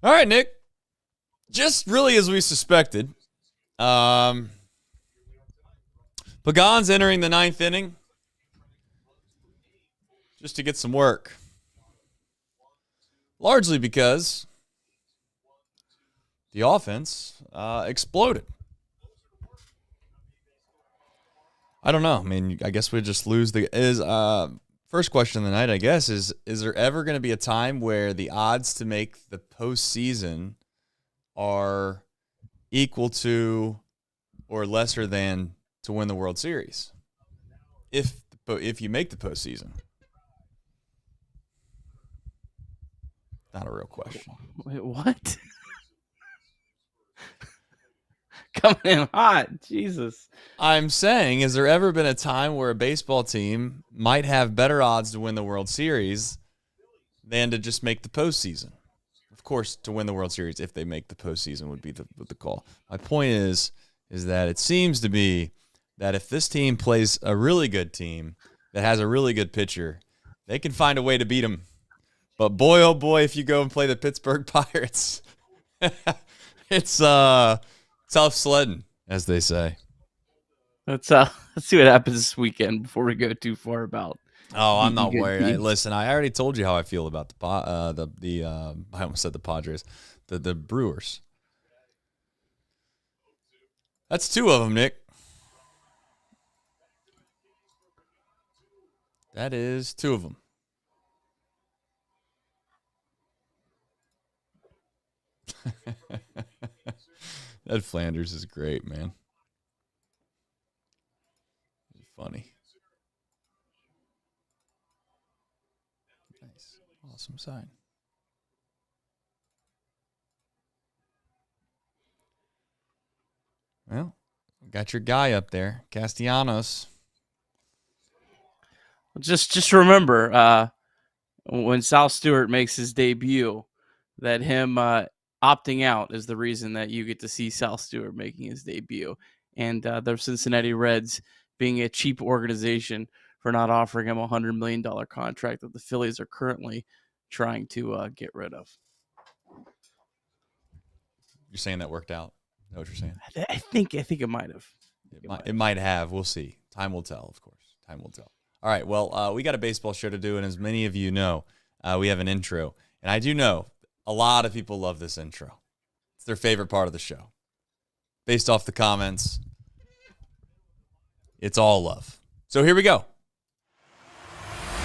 All right, Nick. Just really as we suspected, Pagan's entering the 9th inning just to get some work. Largely because the offense exploded. I don't know. I mean, I guess we just lose first question of the night, I guess, is there ever going to be a time where the odds to make the postseason are equal to or lesser than to win the World Series? If you make the postseason. Not a real question. Wait, what? Coming in hot. Jesus. I'm saying, has there ever been a time where a baseball team might have better odds to win the World Series than to just make the postseason? Of course, to win the World Series, if they make the postseason, would be the call. My point is that it seems to be that if this team plays a really good team that has a really good pitcher, they can find a way to beat them. But boy, oh boy, if you go and play the Pittsburgh Pirates, it's tough sledding, as they say. Let's see what happens this weekend before we go too far about. Oh, I'm not worried. Listen, I already told you how I feel about the I almost said the Padres, the Brewers. That's 2 of them, Nick. That is 2 of them. Ned Flanders is great, man. He's funny. Nice. Awesome sign. Well, got your guy up there, Castellanos. Just remember, when Sal Stewart makes his debut, that him opting out is the reason that you get to see Sal Stewart making his debut. And the Cincinnati Reds being a cheap organization for not offering him a $100 million contract that the Phillies are currently trying to get rid of. You're saying that worked out? Is that what you're saying? I think it might have. It might have. We'll see. Time will tell, of course. Time will tell. All right, well, we got a baseball show to do, and as many of you know, we have an intro. And I do know a lot of people love this intro. It's their favorite part of the show. Based off the comments, it's all love. So here we go.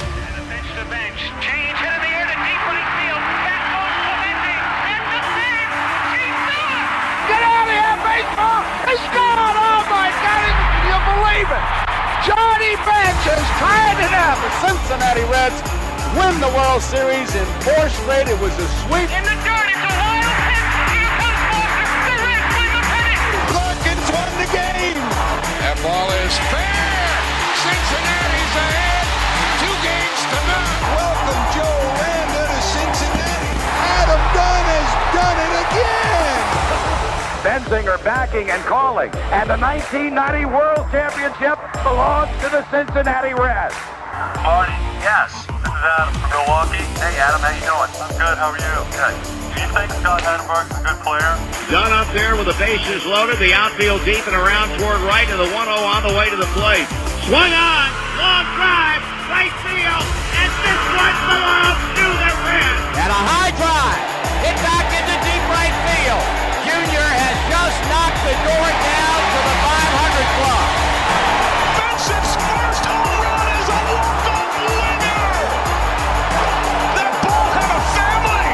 And a bench to bench. Change hit in the air to deep right field. Back goes Clemente. And the save. He's done. Get out of here, baseball. He's gone. Oh, my God. Can you believe it? Johnny Bench has tied it up. The Cincinnati Reds win the World Series in 4 straight. It was a sweep. In the dirt, it's a wild pitch. Here comes Foster. The Reds win the pennant. Larkins won the game. That ball is fair. Cincinnati's ahead. 2 games to none. Welcome, Joe Randa to Cincinnati. Adam Dunn has done it again. Benzinger backing and calling. And the 1990 World Championship belongs to the Cincinnati Reds. Marty, yes. This is Adam from Milwaukee. Hey, Adam, how you doing? I'm good. How are you? Good. Do you think Scott Chatterbox is a good player? Dunn up there with the bases loaded, the outfield deep and around toward right, and the 1-0 on the way to the plate. Swung on, long drive, right field, and this one belongs to the Reds. And a high drive. Hit back into deep right field. Junior has just knocked the door down to the 500 club. Benson's first home run is a walk-off winner. That ball had a family.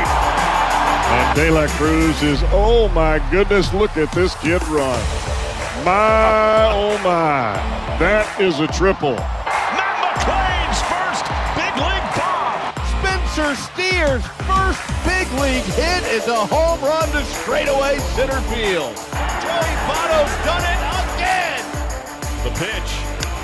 And De La Cruz is, oh my goodness, look at this kid run. My, oh my, that is a triple. Matt McClain's first big league bomb. Spencer Steer's first big league hit is a home run to straightaway center field. Joey Votto's done it again. The pitch.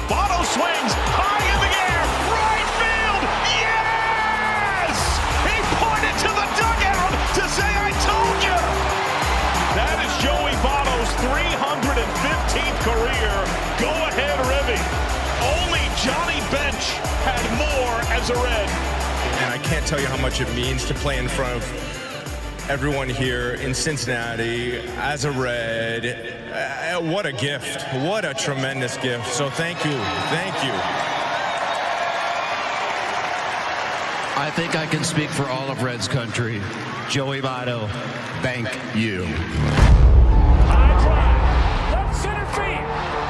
Votto swings high in the air. Right field. Yes! He pointed to the dugout to say, I told you. That is Joey Votto's 315th career go-ahead ribby. Only Johnny Bench had more as a Red. And I can't tell you how much it means to play in front of everyone here in Cincinnati as a Red. What a gift. What a tremendous gift. So thank you. Thank you. I think I can speak for all of Reds country. Joey Votto, thank you. High drive, left center field,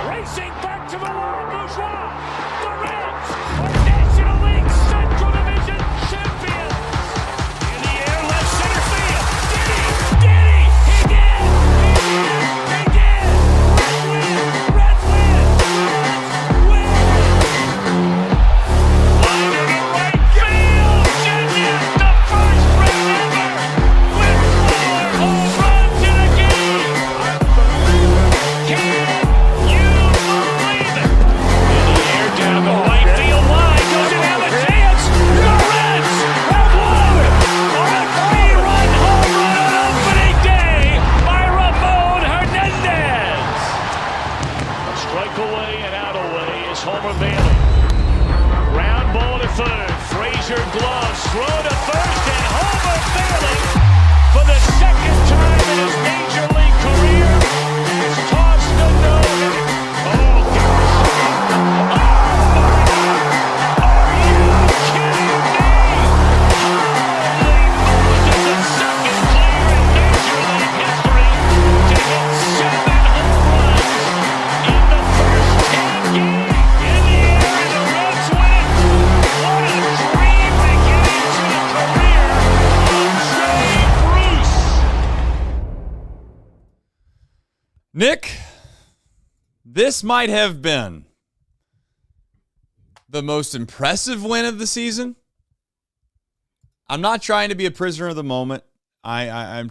racing back to the line, Bourgeois. The Reds are National League Central Division champions. In the air, left center field. Did he? He did! He did! Reds win! Reds win! Line to the right field. Sanchez, the first Red ever with 4 home runs in a game. Can you believe it? In the air, down the right field line. Doesn't have a chance. The Reds have won on a 3-run home run on opening day by Ramon Hernandez. A strike away and out away is Homer Bailey. Ground ball to third. Frazier gloves. Throw to first, and Homer Bailey, for the second time in his major league career, has tossed a no-hitter. Oh, gosh. Oh, my God. Are you kidding me? Holy Moses, the second player in major league history to hit 7 home runs in the first 10 games. In the air, and the Reds win. What a dream beginning to the career of Jay Bruce. Nick, this might have been the most impressive win of the season. I'm not trying to be a prisoner of the moment. I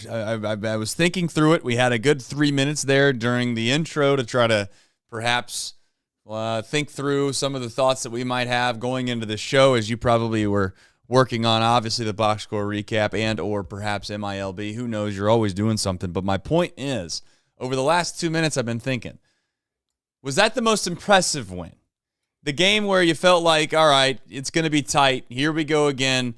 was thinking through it. We had a good 3 minutes there during the intro to try to perhaps think through some of the thoughts that we might have going into the show, as you probably were working on, obviously, the box score recap and or perhaps MILB. Who knows? You're always doing something. But my point is, over the last 2 minutes, I've been thinking, was that the most impressive win? The game where you felt like, all right, it's going to be tight. Here we go again.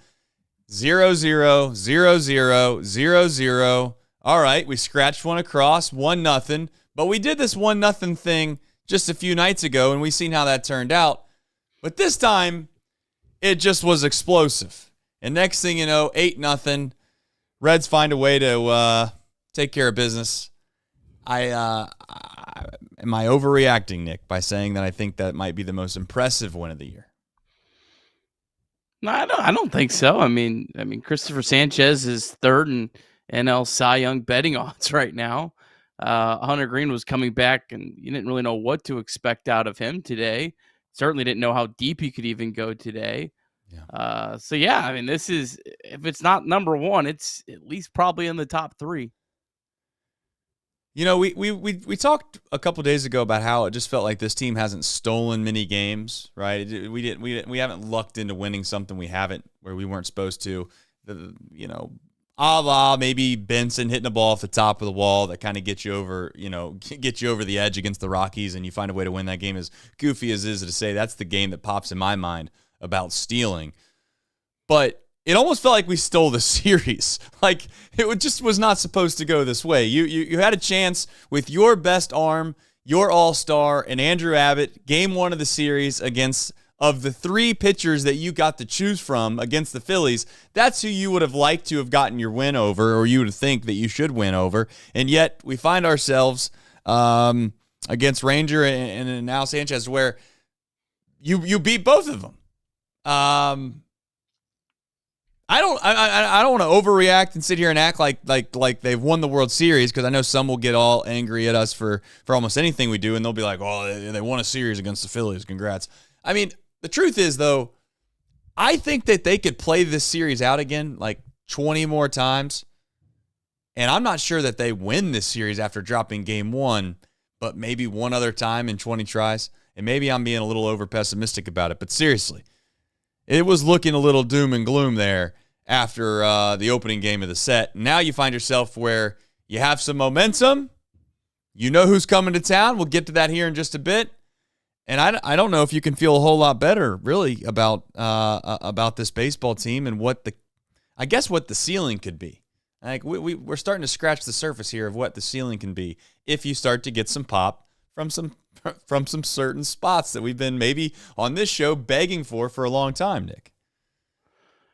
0-0, 0-0, 0-0. All right, we scratched one across, 1-0. But we did this 1-0 thing just a few nights ago, and we've seen how that turned out. But this time, it just was explosive. And next thing you know, 8-0. Reds find a way to take care of business. Am I overreacting, Nick, by saying that I think that might be the most impressive win of the year? No, I don't think so. I mean, Cristopher Sanchez is third in NL Cy Young betting odds right now. Hunter Greene was coming back, and you didn't really know what to expect out of him today. Certainly didn't know how deep he could even go today. Yeah. I mean, this is, if it's not number one, it's at least probably in the top 3. You know, we talked a couple days ago about how it just felt like this team hasn't stolen many games, right? We haven't lucked into winning something we haven't, where we weren't supposed to. A la maybe Benson hitting a ball off the top of the wall that kind of gets you over the edge against the Rockies, and you find a way to win that game. As goofy as it is to say, that's the game that pops in my mind about stealing. But it almost felt like we stole the series. Like, it just was not supposed to go this way. You had a chance with your best arm, your all-star, and Andrew Abbott, game 1 of the series against, of the 3 pitchers that you got to choose from against the Phillies. That's who you would have liked to have gotten your win over, or you would think that you should win over. And yet we find ourselves against Ranger and now Sanchez, where you beat both of them. I don't want to overreact and sit here and act like they've won the World Series, because I know some will get all angry at us for almost anything we do, and they'll be like, "Oh, they won a series against the Phillies. Congrats." I mean, the truth is, though, I think that they could play this series out again like 20 more times, and I'm not sure that they win this series after dropping game 1, but maybe one other time in 20 tries. And maybe I'm being a little over pessimistic about it, but seriously, it was looking a little doom and gloom there after the opening game of the set. Now you find yourself where you have some momentum. You know who's coming to town. We'll get to that here in just a bit. And I don't know if you can feel a whole lot better, really, about this baseball team and what the ceiling could be. Like we're starting to scratch the surface here of what the ceiling can be if you start to get some pop from some certain spots that we've been maybe on this show begging for a long time, Nick.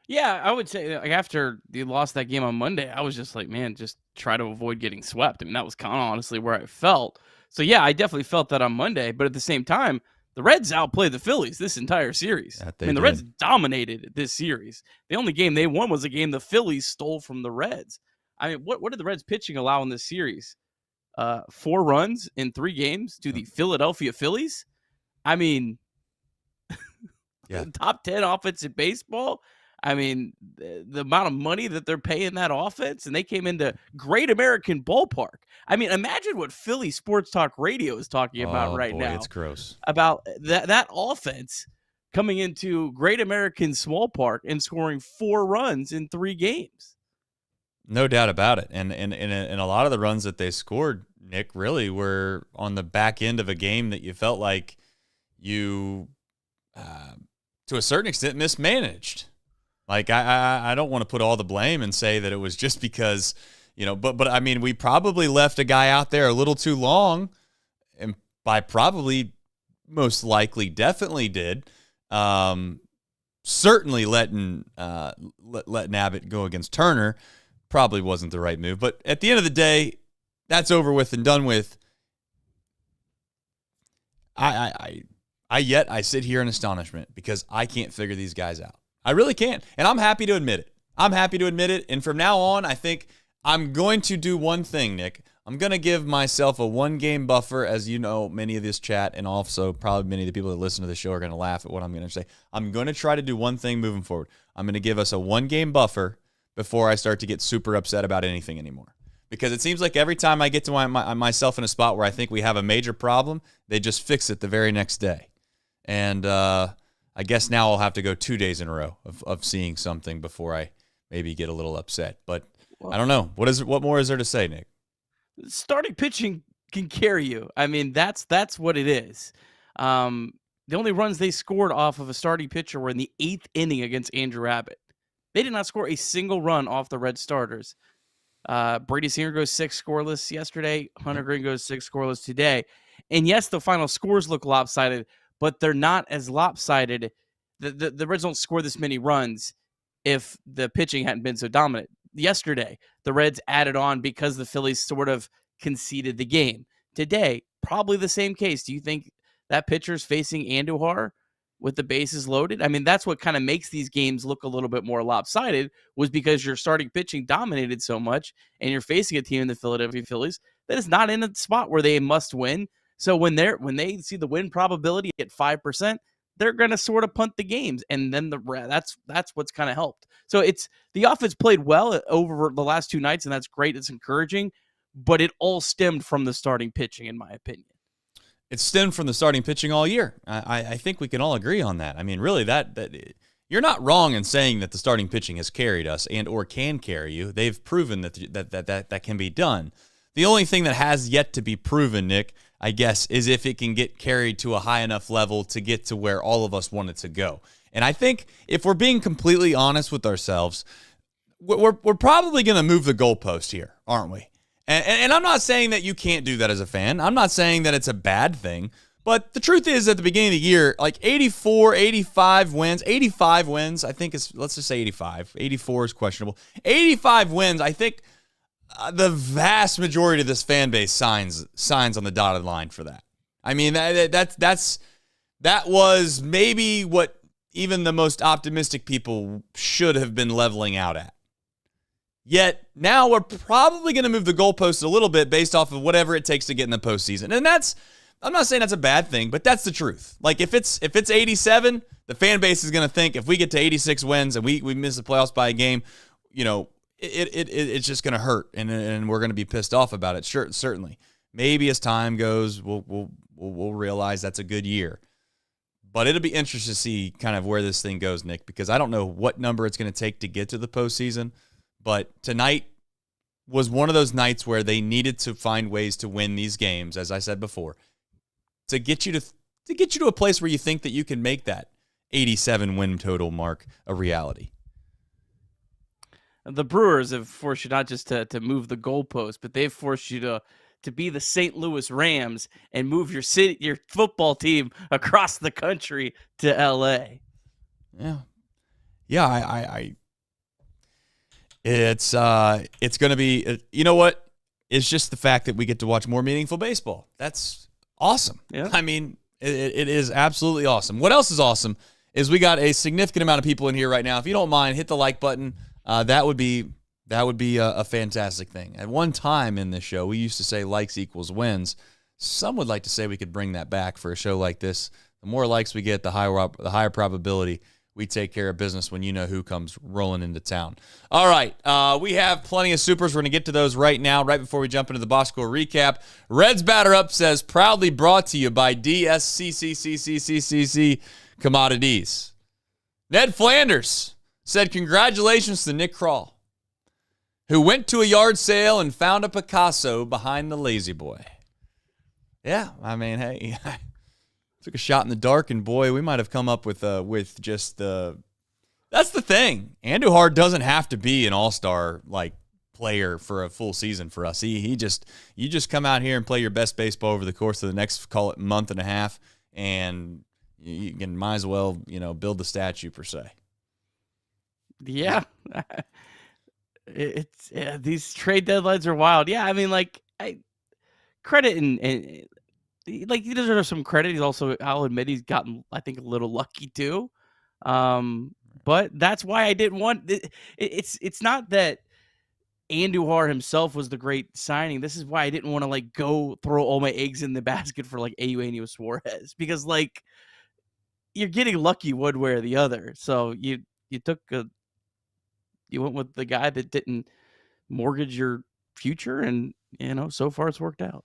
Yeah, I would say like after you lost that game on Monday, I was just like, man, just try to avoid getting swept. I mean, that was kind of honestly where I felt. So yeah, I definitely felt that on Monday, but at the same time, the Reds outplayed the Phillies this entire series. The Reds dominated this series. The only game they won was a game the Phillies stole from the Reds. I mean, what did the Reds pitching allow in this series? 4 runs in 3 games to the Philadelphia Phillies. I mean, top 10 offense in baseball. I mean, the amount of money that they're paying that offense, and they came into Great American Ballpark. I mean, imagine what Philly Sports Talk Radio is talking about now. It's gross. About that offense coming into Great American Small Park and scoring 4 runs in 3 games. No doubt about it. And a lot of the runs that they scored, Nick, really were on the back end of a game that you felt like you, to a certain extent, mismanaged. Like, I don't want to put all the blame and say that it was just because, but I mean, we probably left a guy out there a little too long, and by probably, most likely, definitely did. Certainly letting Abbott go against Turner probably wasn't the right move. But at the end of the day, that's over with and done with. I sit here in astonishment because I can't figure these guys out. I really can't. And I'm happy to admit it. And from now on, I think I'm going to do one thing, Nick. I'm going to give myself a 1-game buffer. As you know, many of this chat and also probably many of the people that listen to the show are going to laugh at what I'm going to say. I'm going to try to do one thing moving forward. I'm going to give us a 1-game buffer before I start to get super upset about anything anymore. Because it seems like every time I get to myself in a spot where I think we have a major problem, they just fix it the very next day. And I guess now I'll have to go 2 days in a row of seeing something before I maybe get a little upset. But I don't know. What more is there to say, Nick? Starting pitching can carry you. I mean, that's what it is. The only runs they scored off of a starting pitcher were in the 8th inning against Andrew Abbott. They did not score a single run off the Red starters. Brady Singer goes 6 scoreless yesterday. Hunter Greene goes 6 scoreless today. And yes, the final scores look lopsided, but they're not as lopsided. The Reds don't score this many runs if the pitching hadn't been so dominant. Yesterday, the Reds added on because the Phillies sort of conceded the game. Today, probably the same case. Do you think that pitcher's facing Andujar with the bases loaded? I mean, that's what kind of makes these games look a little bit more lopsided, was because your starting pitching dominated so much and you're facing a team in the Philadelphia Phillies that is not in a spot where they must win. So when they see the win probability at 5%, they're going to sort of punt the games, and then that's what's kind of helped. So it's the offense played well over the last 2 nights, and that's great. It's encouraging, but it all stemmed from the starting pitching, in my opinion. It stemmed from the starting pitching all year. I think we can all agree on that. I mean, really, that you're not wrong in saying that the starting pitching has carried us and or can carry you. They've proven that can be done. The only thing that has yet to be proven, Nick, I guess, is if it can get carried to a high enough level to get to where all of us want it to go. And I think if we're being completely honest with ourselves, we're probably going to move the goalpost here, aren't we? And I'm not saying that you can't do that as a fan. I'm not saying that it's a bad thing. But the truth is, at the beginning of the year, like 85 wins, I think let's just say 85. 84 is questionable. 85 wins, I think the vast majority of this fan base signs on the dotted line for that. I mean, that was maybe what even the most optimistic people should have been leveling out at. Yet now we're probably going to move the goalpost a little bit based off of whatever it takes to get in the postseason. And I'm not saying that's a bad thing, but that's the truth. Like if it's 87, the fan base is going to think if we get to 86 wins and we miss the playoffs by a game, it's just going to hurt, and we're going to be pissed off about it. Sure, certainly. Maybe as time goes, we'll realize that's a good year. But it'll be interesting to see kind of where this thing goes, Nick, because I don't know what number it's going to take to get to the postseason. But tonight was one of those nights where they needed to find ways to win these games, as I said before, to get you to a place where you think that you can make that 87 win total mark a reality. The Brewers have forced you not just to move the goalpost, but they've forced you to be the St. Louis Rams and move your football team across the country to LA. Yeah. It's going to be, you know what? It's just the fact that we get to watch more meaningful baseball. That's awesome. Yeah. I mean, it is absolutely awesome. What else is awesome is we got a significant amount of people in here right now. If you don't mind, hit the like button. That would be a fantastic thing. At one time in this show, we used to say likes equals wins. Some would like to say we could bring that back for a show like this. The more likes we get, the higher probability we take care of business when you know who comes rolling into town. All right, we have plenty of supers. We're going to get to those right now, right before we jump into the box score recap. Reds Batter Up says, proudly brought to you by DSCCCCCCC Commodities. Ned Flanders said, congratulations to Nick Kroll, who went to a yard sale and found a Picasso behind the Lazy Boy. Yeah, I mean, hey, took a shot in the dark, and boy, we might have come up with just the. That's the thing. Andujar doesn't have to be an all-star like player for a full season for us. You just come out here and play your best baseball over the course of the next, call it, month and a half, and you can might as well build the statue per se. Yeah, these trade deadlines are wild. Yeah, I mean, like credit and like he deserves some credit. He's also, I'll admit, he's gotten, I think, a little lucky too. But that's why I didn't want it. It's not that Andujar himself was the great signing. This is why I didn't want to like go throw all my eggs in the basket for like Eugenio Suarez, because like you're getting lucky one way or the other. So you went with the guy that didn't mortgage your future, and so far it's worked out.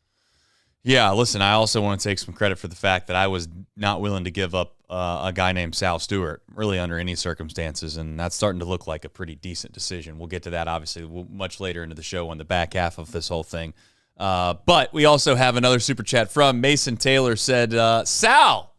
Yeah, listen, I also want to take some credit for the fact that I was not willing to give up a guy named Sal Stewart, really under any circumstances, and that's starting to look like a pretty decent decision. We'll get to that, obviously, much later into the show on the back half of this whole thing. But we also have another super chat from Mason Taylor said, Sal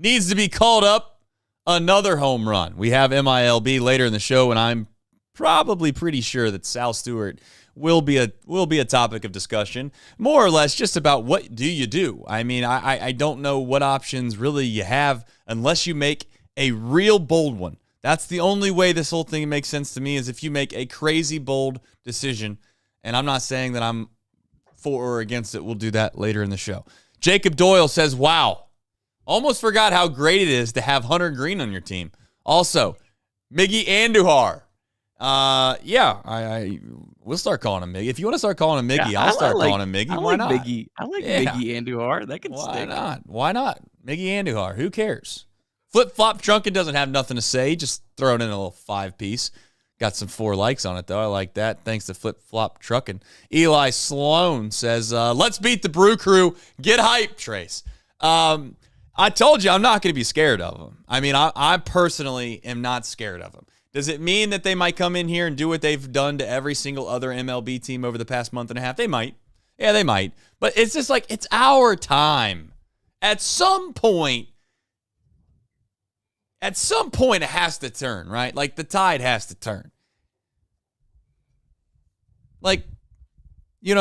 needs to be called up another home run. We have MILB later in the show, and I'm probably pretty sure that Sal Stewart will be a topic of discussion, more or less just about what do you do. I mean, I don't know what options really you have unless you make a real bold one. That's the only way this whole thing makes sense to me, is if you make a crazy bold decision. And I'm not saying that I'm for or against it. We'll do that later in the show. Jacob Doyle says, wow, almost forgot how great it is to have Hunter Greene on your team. Also, Miggy Andujar. We'll start calling him Miggy. If you want to start calling him Miggy, I'll start calling him Miggy. Why not? Miggy. I like Miggy Andujar. That can stick. Why not? Miggy Andujar. Who cares? Flip Flop Drunken doesn't have nothing to say. Just throw it in a little 5-piece. Got some 4 likes on it, though. I like that. Thanks to Flip Flop Truckin'. Eli Sloan says, let's beat the Brew Crew. Get hype, Trace. I told you I'm not going to be scared of them. I mean, I personally am not scared of them. Does it mean that they might come in here and do what they've done to every single other MLB team over the past month and a half? They might. Yeah, they might. But it's just like, it's our time. At some point, it has to turn, right? Like, the tide has to turn. Like, you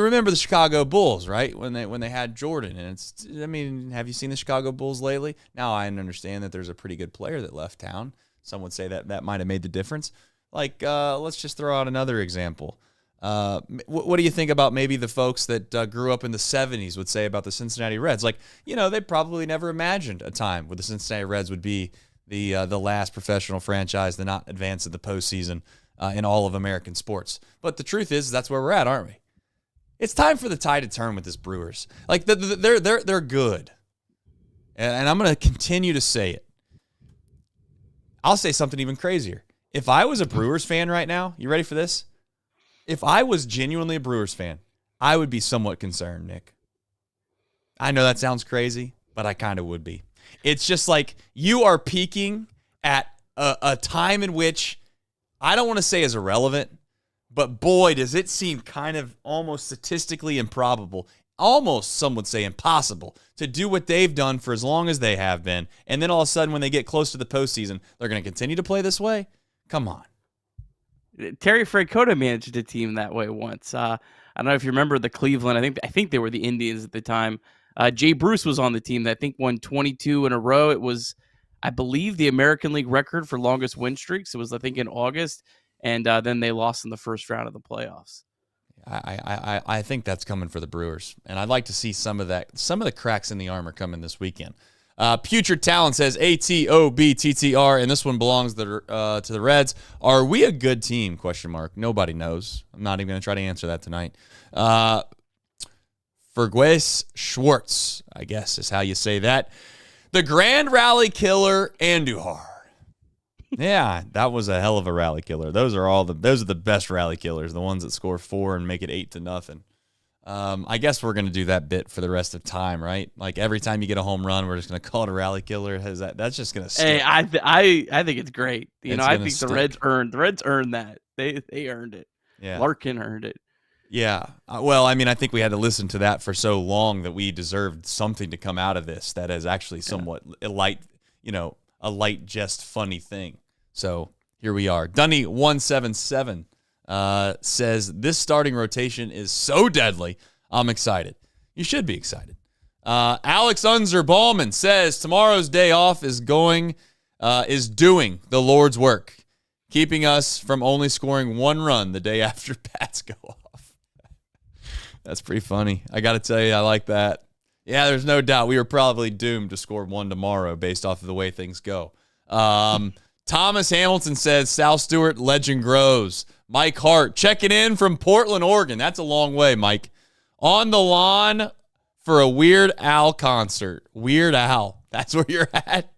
remember the Chicago Bulls, right? When they had Jordan. And have you seen the Chicago Bulls lately? Now, I understand that there's a pretty good player that left town. Some would say that might have made the difference. Like, let's just throw out another example. What do you think about maybe the folks that grew up in the 70s would say about the Cincinnati Reds? Like, they probably never imagined a time where the Cincinnati Reds would be the last professional franchise to not advance in the postseason in all of American sports. But the truth is, that's where we're at, aren't we? It's time for the tide to turn with this Brewers. Like, they're good. And I'm going to continue to say it. I'll say something even crazier. If I was a Brewers fan right now, you ready for this? If I was genuinely a Brewers fan, I would be somewhat concerned, Nick. I know that sounds crazy, but I kind of would be. It's just like you are peaking at a time in which I don't want to say is irrelevant, but boy, does it seem kind of almost statistically improbable, almost some would say impossible, to do what they've done for as long as they have been. And then all of a sudden, when they get close to the postseason, they're going to continue to play this way? Come on. Terry Francona managed a team that way once. I don't know if you remember the Cleveland. I think they were the Indians at the time. Jay Bruce was on the team that I think won 22 in a row. It was, I believe, the American League record for longest win streaks. It was, I think, in August, and then they lost in the first round of the playoffs. I think that's coming for the Brewers, and I'd like to see some of the cracks in the armor coming this weekend. Putrid Talent says ATOBTTR, and this one belongs to the Reds. Are we a good team? ? Nobody knows. I'm not even going to try to answer that tonight. Fergues Schwartz, I guess is how you say that. The Grand Rally Killer Andujar. Yeah, that was a hell of a rally killer. Those are the best rally killers, the ones that score 4 and make it 8-0. I guess we're going to do that bit for the rest of time, right? Like every time you get a home run, we're just going to call it a rally killer. That's just going to stick. Hey, I think it's great. I think stick. the Reds earned that. They earned it. Yeah. Larkin earned it. Yeah. Well, I mean, I think we had to listen to that for so long that we deserved something to come out of this that is actually somewhat a light, just funny thing. So here we are. Dunny177 says, this starting rotation is so deadly. I'm excited. You should be excited. Alex Unzer Ballman says, tomorrow's day off is doing the Lord's work, keeping us from only scoring 1 run the day after bats go off. That's pretty funny. I got to tell you, I like that. Yeah, there's no doubt we were probably doomed to score 1 tomorrow based off of the way things go. Thomas Hamilton says, Sal Stewart, legend grows. Mike Hart, checking in from Portland, Oregon. That's a long way, Mike. On the lawn for a Weird Al concert. Weird Al. That's where you're at?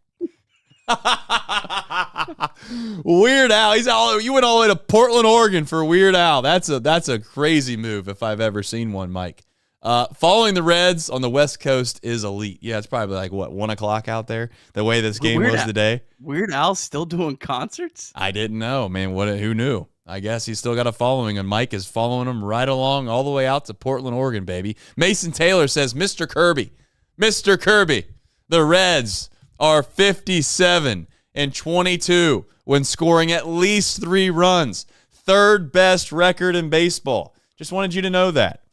Weird Al. You went all the way to Portland, Oregon for Weird Al. That's a crazy move if I've ever seen one, Mike. Following the Reds on the West Coast is elite. Yeah, it's probably like, 1 o'clock out there, the way this game was today. Weird Al's still doing concerts? I didn't know, man. Who knew? I guess he's still got a following, and Mike is following him right along all the way out to Portland, Oregon, baby. Mason Taylor says, Mr. Kirby, the Reds are 57-22 when scoring at least 3 runs. 3rd best record in baseball. Just wanted you to know that.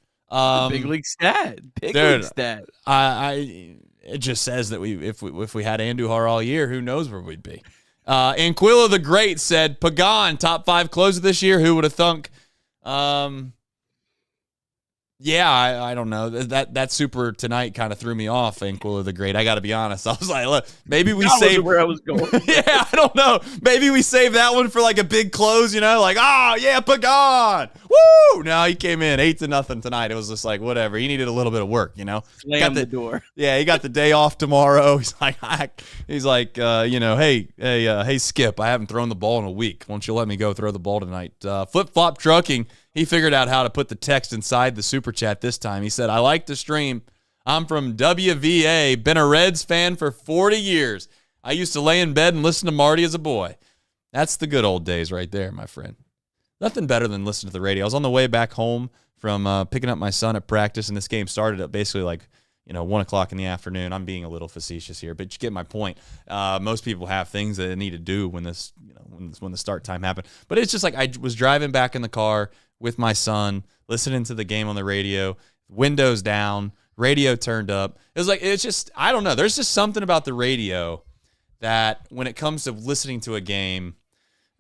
Big league stat. League stat. It just says that if we had Andujar all year, who knows where we'd be. Anquilla the Great said, Pagan, top 5 closer this year. Who would have thunk? Yeah, I don't know. That super tonight kind of threw me off, Anquilla the Great. I got to be honest. I was like, look, maybe we save where I was going. Yeah, I don't know. Maybe we save that one for like a big close, like, yeah, Pagan. Woo! No, he came in 8-0 tonight. It was just like, whatever. He needed a little bit of work, Slam the door. Yeah, he got the day off tomorrow. He's like, hey, Skip, I haven't thrown the ball in a week. Won't you let me go throw the ball tonight? Flip Flop Trucking. He figured out how to put the text inside the super chat this time. He said, I like the stream. I'm from WVA, been a Reds fan for 40 years. I used to lay in bed and listen to Marty as a boy. That's the good old days right there, my friend. Nothing better than listening to the radio. I was on the way back home from picking up my son at practice, and this game started at basically 1 o'clock in the afternoon. I'm being a little facetious here, but you get my point. Most people have things that they need to do when when the start time happened. But it's just like I was driving back in the car with my son, listening to the game on the radio, windows down, radio turned up. It's just, I don't know. There's just something about the radio that when it comes to listening to a game,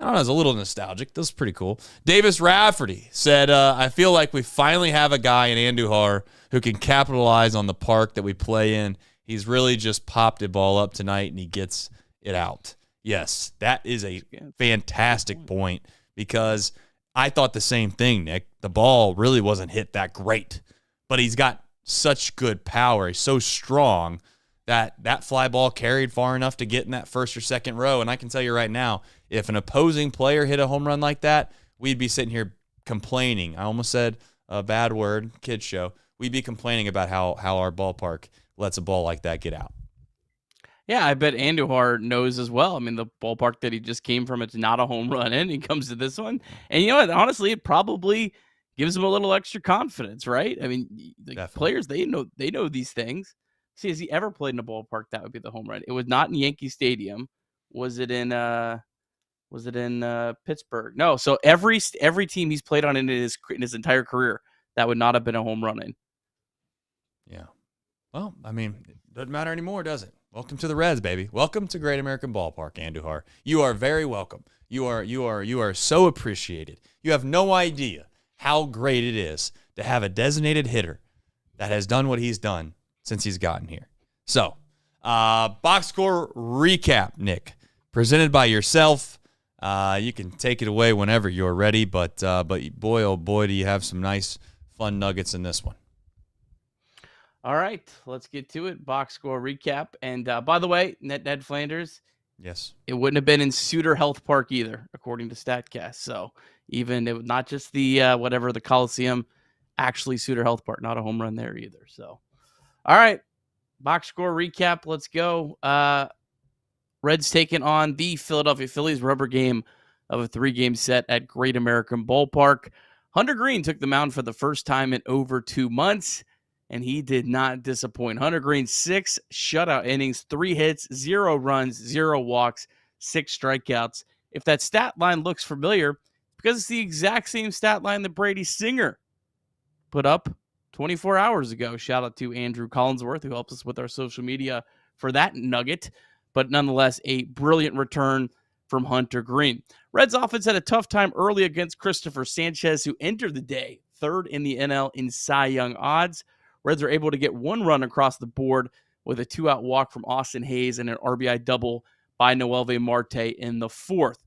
I don't know, it's a little nostalgic. This is pretty cool. Davis Rafferty said, I feel like we finally have a guy in Andujar who can capitalize on the park that we play in. He's really just popped a ball up tonight, and he gets it out. Yes, that is a fantastic point, because I thought the same thing, Nick. The ball really wasn't hit that great, but he's got such good power. He's so strong that fly ball carried far enough to get in that first or second row. And I can tell you right now, if an opposing player hit a home run like that, we'd be sitting here complaining. I almost said a bad word, kids show. We'd be complaining about how our ballpark lets a ball like that get out. Yeah, I bet Andujar knows as well. I mean, the ballpark that he just came from, it's not a home run in. He comes to this one. And you know what? Honestly, it probably gives him a little extra confidence, right? I mean, players, they know these things. See, has he ever played in a ballpark that would be the home run? It was not in Yankee Stadium. Was it in Was it in Pittsburgh? No. So every team he's played on in his entire career, that would not have been a home run in. Yeah. Well, I mean, it doesn't matter anymore, does it? Welcome to the Reds, baby. Welcome to Great American Ballpark, Andujar. You are very welcome. You are so appreciated. You have no idea how great it is to have a designated hitter that has done what he's done since he's gotten here. So, box score recap, Nick, presented by yourself. You can take it away whenever you're ready, but boy, oh boy, do you have some nice, fun nuggets in this one. All right, let's get to it. Box score recap. And by the way, Ned Flanders, yes, it wouldn't have been in Suter Health Park either, according to StatCast. So even it was not just the whatever the Coliseum, actually Suter Health Park, not a home run there either. So, all right, box score recap. Let's go. Reds taking on the Philadelphia Phillies, rubber game of a 3-game set at Great American Ballpark. Hunter Greene took the mound for the first time in over 2 months, and he did not disappoint. Hunter Greene, 6 shutout innings, 3 hits, 0 runs, 0 walks, 6 strikeouts. If that stat line looks familiar, because it's the exact same stat line that Brady Singer put up 24 hours ago. Shout out to Andrew Collinsworth, who helps us with our social media for that nugget. But nonetheless, a brilliant return from Hunter Greene. Reds offense had a tough time early against Cristopher Sanchez, who entered the day 3rd in the NL in Cy Young odds. Reds are able to get 1 run across the board with a 2-out walk from Austin Hayes and an RBI double by Noelvi Marte in the 4th.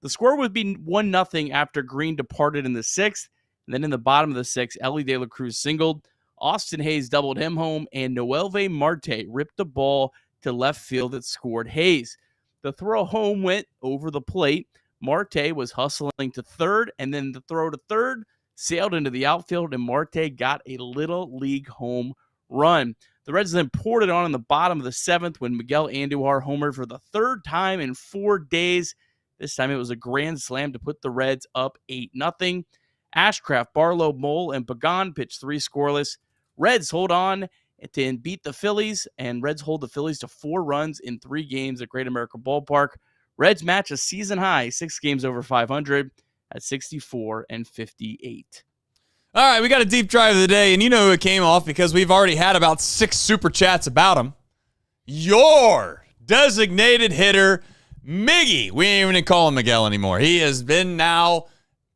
The score would be 1-0 after Greene departed in the 6th. And then in the bottom of the 6th, Elly De La Cruz singled. Austin Hayes doubled him home, and Noelvi Marte ripped the ball to left field that scored Hayes. The throw home went over the plate. Marte was hustling to third, and then the throw to third sailed into the outfield, and Marte got a little league home run. The Reds then poured it on in the bottom of the 7th when Miguel Andujar homered for the 3rd time in 4 days. This time it was a grand slam to put the Reds up 8-0. Ashcraft, Barlow, Mole, and Pagan pitched 3 scoreless. Reds hold on to beat the Phillies, and Reds hold the Phillies to 4 runs in 3 games at Great American Ballpark. Reds match a season high 6 games over 500 at 64-58. All right, we got a deep drive of the day, and you know who it came off because we've already had about 6 super chats about him. Your designated hitter, Miggy. We ain't even call him Miguel anymore. He has been now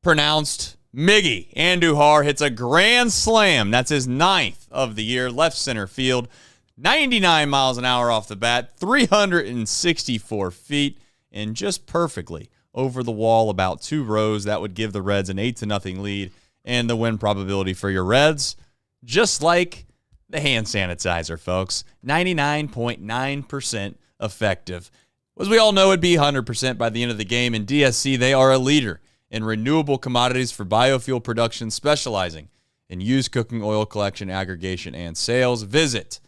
pronounced Miggy. Andujar hits a grand slam. That's his 9th of the year, left center field. 99 miles an hour off the bat, 364 feet, and just perfectly over the wall about 2 rows. That would give the Reds an 8-0 lead and the win probability for your Reds, just like the hand sanitizer, folks. 99.9% effective. As we all know, it'd be 100% by the end of the game. In DSC, they are a leader in renewable commodities for biofuel production, specializing in used cooking oil collection, aggregation, and sales. Visit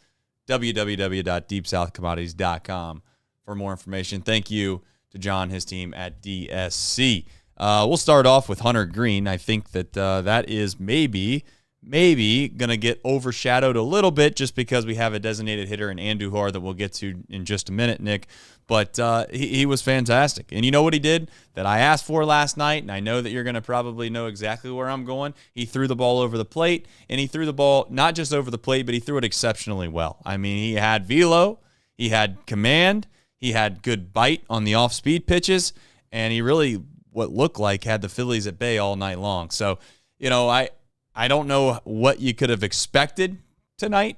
www.deepsouthcommodities.com for more information. Thank you to John, his team at DSC. We'll start off with Hunter Greene. I think that that is maybe going to get overshadowed a little bit just because we have a designated hitter in Andujar that we'll get to in just a minute, Nick. But he was fantastic. And you know what he did that I asked for last night, and I know that you're going to probably know exactly where I'm going. He threw the ball over the plate, and he threw the ball not just over the plate, but he threw it exceptionally well. I mean, he had velo, he had command, he had good bite on the off-speed pitches, and he really, what looked like, had the Phillies at bay all night long. So, you know, I don't know what you could have expected tonight.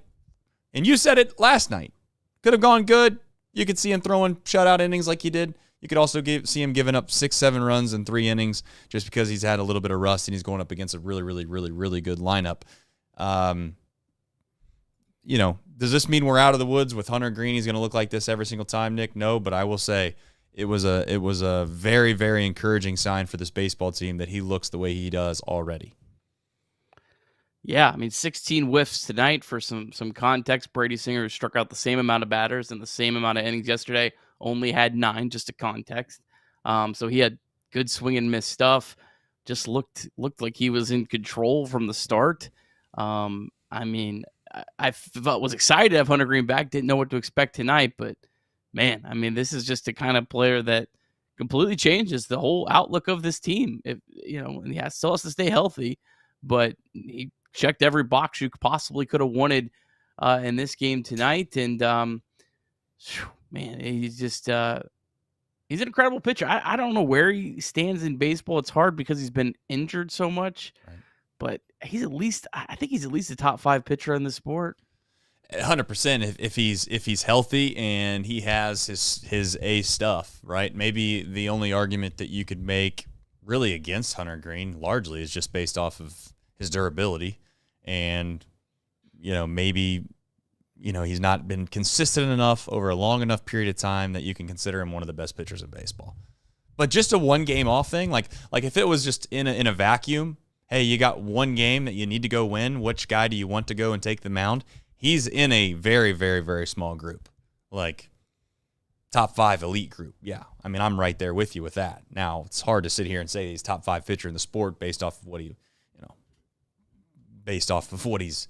And you said it last night. Could have gone good. You could see him throwing shutout innings like he did. You could also see him giving up 6-7 runs in 3 innings just because he's had a little bit of rust and he's going up against a really, really, really, really good lineup. You know, does this mean we're out of the woods with Hunter Greene? He's going to look like this every single time, Nick? No, but I will say it was a very, very encouraging sign for this baseball team that he looks the way he does already. Yeah, I mean, 16 whiffs tonight for some context. Brady Singer, who struck out the same amount of batters and the same amount of innings yesterday, only had 9, just to context. So he had good swing and miss stuff. Just looked like he was in control from the start. I mean, I was excited to have Hunter Greene back. Didn't know what to expect tonight, but man, I mean, this is just the kind of player that completely changes the whole outlook of this team. If and he still has to stay healthy, but he checked every box you possibly could have wanted in this game tonight. And man, he's just he's an incredible pitcher. I don't know where he stands in baseball. It's hard because he's been injured so much, right. But I think he's at least a top 5 pitcher in the sport. 100% if he's healthy and he has his A stuff, right? Maybe the only argument that you could make really against Hunter Greene largely is just based off of his durability, and maybe he's not been consistent enough over a long enough period of time that you can consider him one of the best pitchers in baseball. But just a one game off thing, like if it was just in a vacuum, hey, you got one game that you need to go win, which guy do you want to go and take the mound? He's in a very, very, very small group, like top 5 elite group. Yeah, I mean, I'm right there with you with that. Now, it's hard to sit here and say he's top 5 pitcher in the sport based off of what he's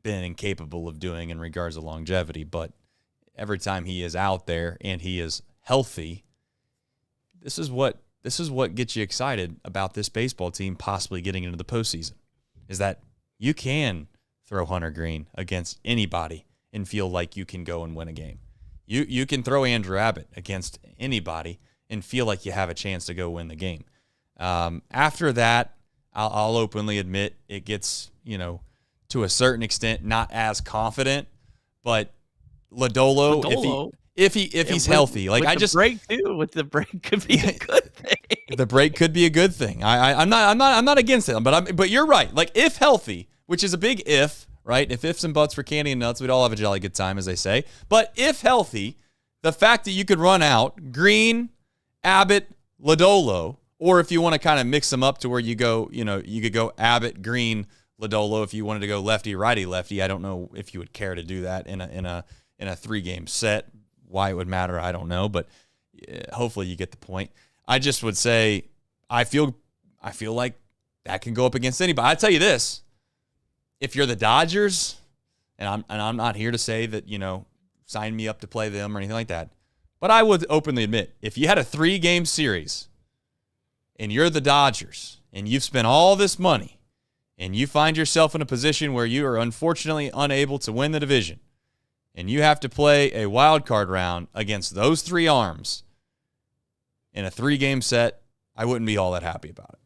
been incapable of doing in regards to longevity. But every time he is out there and he is healthy, this is what gets you excited about this baseball team possibly getting into the postseason, is that you can throw Hunter Greene against anybody and feel like you can go and win a game. You can throw Andrew Abbott against anybody and feel like you have a chance to go win the game. After that, I'll openly admit it gets, to a certain extent, not as confident, but Lodolo, if he's healthy, like with the break could be a good thing. The break could be a good thing. I'm not against it, but you're right. Like, if healthy, which is a big if, right? If ifs and buts for candy and nuts, we'd all have a jolly good time, as they say. But if healthy, the fact that you could run out Greene, Abbott, Lodolo, or if you want to kind of mix them up to where you go, you could go Abbott, Greene, Lodolo. If you wanted to go lefty, righty, lefty, I don't know if you would care to do that in a 3-game set. Why it would matter, I don't know, but hopefully you get the point. I just would say I feel like that can go up against anybody. I tell you this. If you're the Dodgers, and I'm not here to say that, sign me up to play them or anything like that, but I would openly admit, if you had a 3-game series and you're the Dodgers and you've spent all this money and you find yourself in a position where you are unfortunately unable to win the division and you have to play a wild card round against those 3 arms in a 3-game set, I wouldn't be all that happy about it.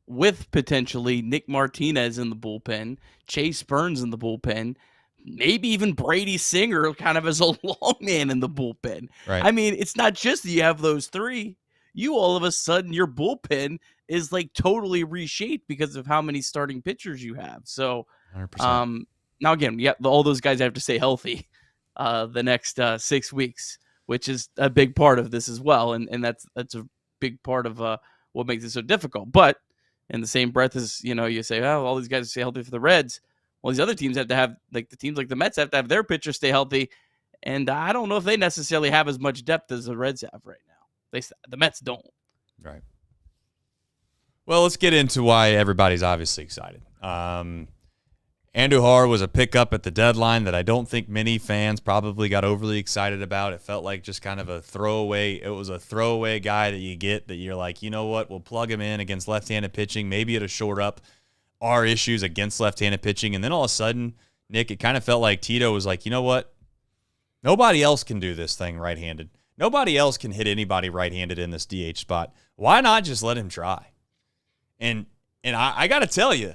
With potentially Nick Martinez in the bullpen, Chase Burns in the bullpen, maybe even Brady Singer kind of as a long man in the bullpen. Right. I mean, it's not just that you have those 3. You all of a sudden, your bullpen is like totally reshaped because of how many starting pitchers you have. So, 100%. Now again, all those guys have to stay healthy the next 6 weeks, which is a big part of this as well. And that's a big part of what makes it so difficult. But in the same breath as, you say, oh, all these guys stay healthy for the Reds. Well, these other teams have to have, like the teams like the Mets have to have their pitchers stay healthy. And I don't know if they necessarily have as much depth as the Reds have right now. The Mets don't. Right. Well, let's get into why everybody's obviously excited. Andujar was a pickup at the deadline that I don't think many fans probably got overly excited about. It felt like just kind of a throwaway. It was a throwaway guy that you get that you're like, you know what, we'll plug him in against left-handed pitching. Maybe it'll shore up our issues against left-handed pitching. And then all of a sudden, Nick, it kind of felt like Tito was like, you know what, nobody else can do this thing right-handed. Nobody else can hit anybody right-handed in this DH spot. Why not just let him try? And I got to tell you,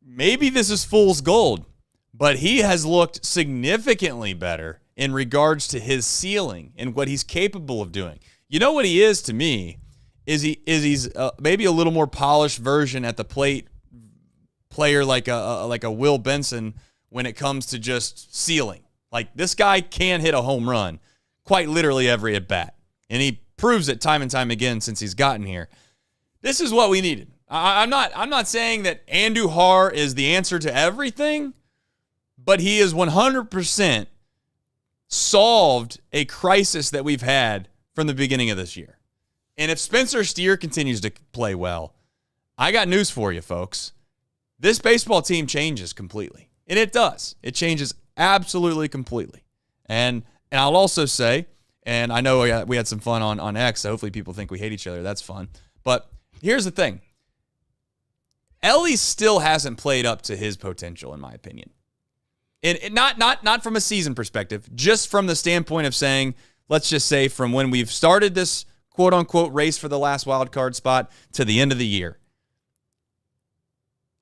maybe this is fool's gold, but he has looked significantly better in regards to his ceiling and what he's capable of doing. You know what he is to me is he's maybe a little more polished version at the plate player like a Will Benson when it comes to just ceiling. Like, this guy can hit a home run quite literally every at bat, and he proves it time and time again since he's gotten here. This is what we needed. I'm not saying that Andujar is the answer to everything, but he is 100% solved a crisis that we've had from the beginning of this year. And if Spencer Steer continues to play well, I got news for you, folks. This baseball team changes completely. And it does. It changes absolutely completely. And I'll also say, And I know we had some fun on X, so hopefully people think we hate each other. That's fun. But here's the thing. Ellie still hasn't played up to his potential, in my opinion. And not from a season perspective, just from the standpoint of saying, let's just say from when we've started this quote-unquote race for the last wild card spot to the end of the year.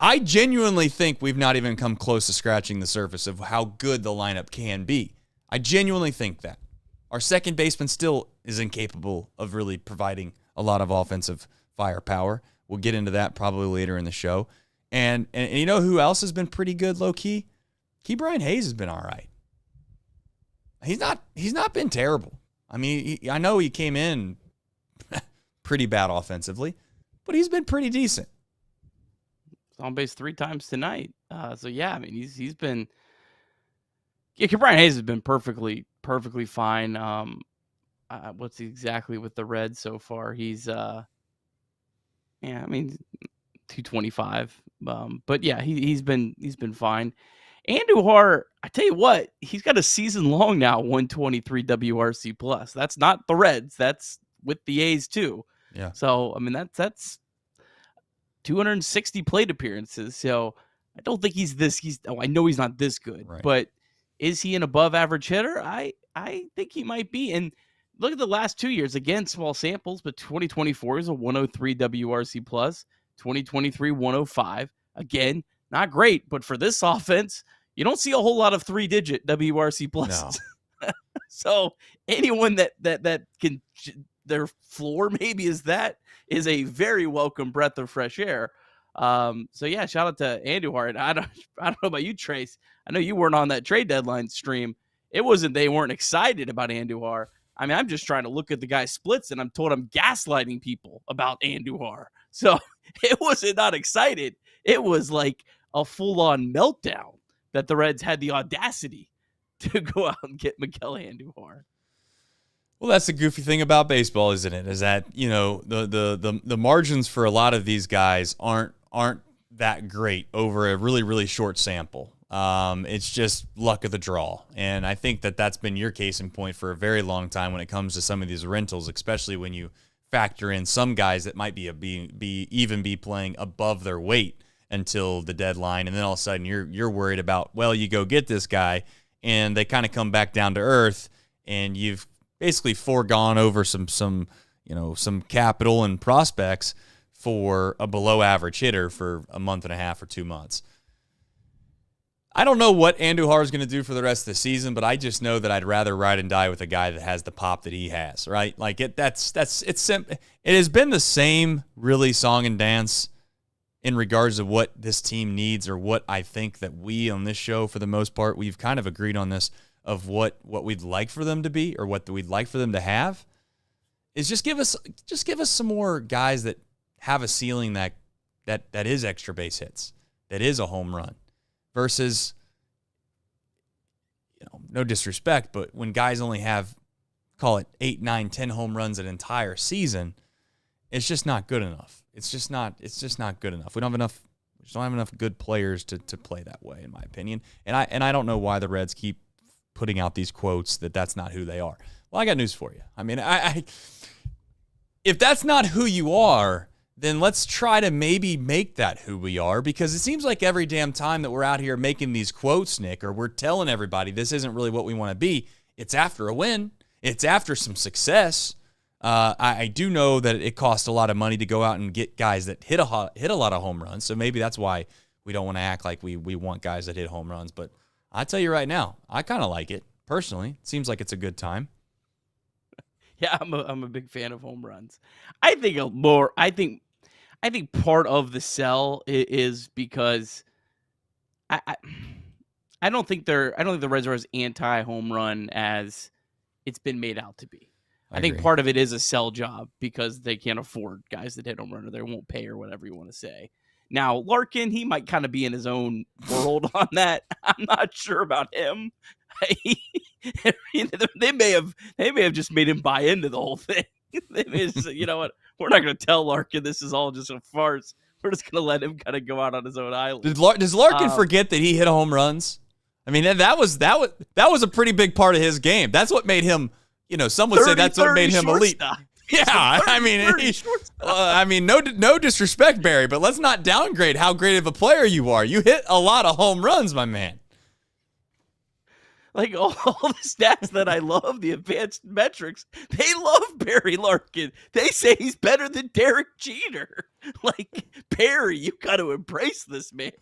I genuinely think we've not even come close to scratching the surface of how good the lineup can be. I genuinely think that. Our second baseman still is incapable of really providing a lot of offensive firepower. We'll get into that probably later in the show. And you know who else has been pretty good, low-key? Ke'Bryan Hayes has been all right. He's not been terrible. I mean, I know he came in pretty bad offensively, but he's been pretty decent. On base 3 times tonight. So yeah, I mean he's been. Yeah, Ke'Bryan Hayes has been perfectly fine. What's he exactly with the Reds so far? He's 225. But yeah, he's been fine. Andujar, I tell you what, he's got a season long now 123 WRC plus. That's not the Reds. That's with the A's too. Yeah. So I mean that's 260 plate appearances. So I don't think I know he's not this good, right. But is he an above average hitter? I think he might be. And look at the last 2 years, again, small samples, but 2024 is a 103 WRC plus, 2023 105. Again, not great, but for this offense, you don't see a whole lot of 3-digit WRC pluses. No. So anyone that can, their floor maybe is a very welcome breath of fresh air. So yeah, shout out to Andujar. And I don't know about you, Trace. I know you weren't on that trade deadline stream. It wasn't they weren't excited about Andujar. I mean, I'm just trying to look at the guy's splits, and I'm told I'm gaslighting people about Andujar. So it wasn't not excited. It was like a full-on meltdown that the Reds had the audacity to go out and get Miguel Andujar. Well, that's the goofy thing about baseball, isn't it? Is that, you know, the margins for a lot of these guys aren't that great over a really, really short sample. It's just luck of the draw. And I think that's been your case in point for a very long time when it comes to some of these rentals, especially when you factor in some guys that might be playing above their weight until the deadline, and then all of a sudden you're worried about, well, you go get this guy and they kind of come back down to earth, and you've basically foregone over some capital and prospects for a below average hitter for a month and a half or 2 months. I don't know what Andujar is going to do for the rest of the season, but I just know that I'd rather ride and die with a guy that has the pop that he has, right? Like it has been the same really song and dance in regards to what this team needs, or what I think that we on this show, for the most part, we've kind of agreed on this, of what we'd like for them to be, or what we'd like for them to have, is just give us some more guys that have a ceiling that is extra base hits, that is a home run, versus, you know, no disrespect, but when guys only have, call it 8, 9, 10 home runs an entire season, it's just not good enough. It's just not good enough. We don't have enough good players to play that way, in my opinion. And I don't know why the Reds keep putting out these quotes that that's not who they are. Well, I got news for you. I mean, if that's not who you are, then let's try to maybe make that who we are, because it seems like every damn time that we're out here making these quotes, Nick, or we're telling everybody this isn't really what we want to be, it's after a win. It's after some success. I do know that it costs a lot of money to go out and get guys that hit a lot of home runs, so maybe that's why we don't want to act like we want guys that hit home runs. But I tell you right now, I kind of like it personally. It seems like it's a good time. Yeah, I'm a big fan of home runs. I think part of the sell is because I don't think the Reds are as anti home run as it's been made out to be. I think part of it is a sell job because they can't afford guys that hit home run, or they won't pay, or whatever you want to say. Now, Larkin, he might kind of be in his own world on that. I'm not sure about him. They may have just made him buy into the whole thing. They may have said, you know what, we're not going to tell Larkin this is all just a farce. We're just going to let him kind of go out on his own island. Does Larkin forget that he hit home runs? I mean, that was a pretty big part of his game. That's what made him some would say that's what made him elite. Yeah, I mean, no disrespect, Barry, but let's not downgrade how great of a player you are. You hit a lot of home runs, my man. Like all the stats that I love, the advanced metrics, they love Barry Larkin. They say he's better than Derek Jeter. Like, Barry, you got to embrace this man.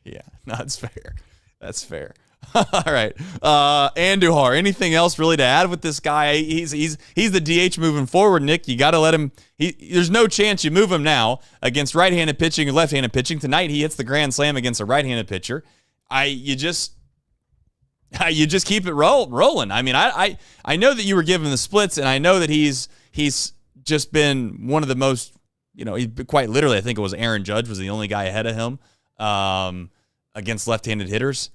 Yeah, no, that's fair. That's fair. All right, Andujar. Anything else really to add with this guy? He's the DH moving forward. Nick, you got to let him. There's no chance you move him now against right-handed pitching or left-handed pitching. Tonight he hits the grand slam against a right-handed pitcher. You just keep it rolling. I mean, I know that you were given the splits, and I know that he's just been one of the most, he quite literally, I think it was Aaron Judge was the only guy ahead of him against left-handed hitters.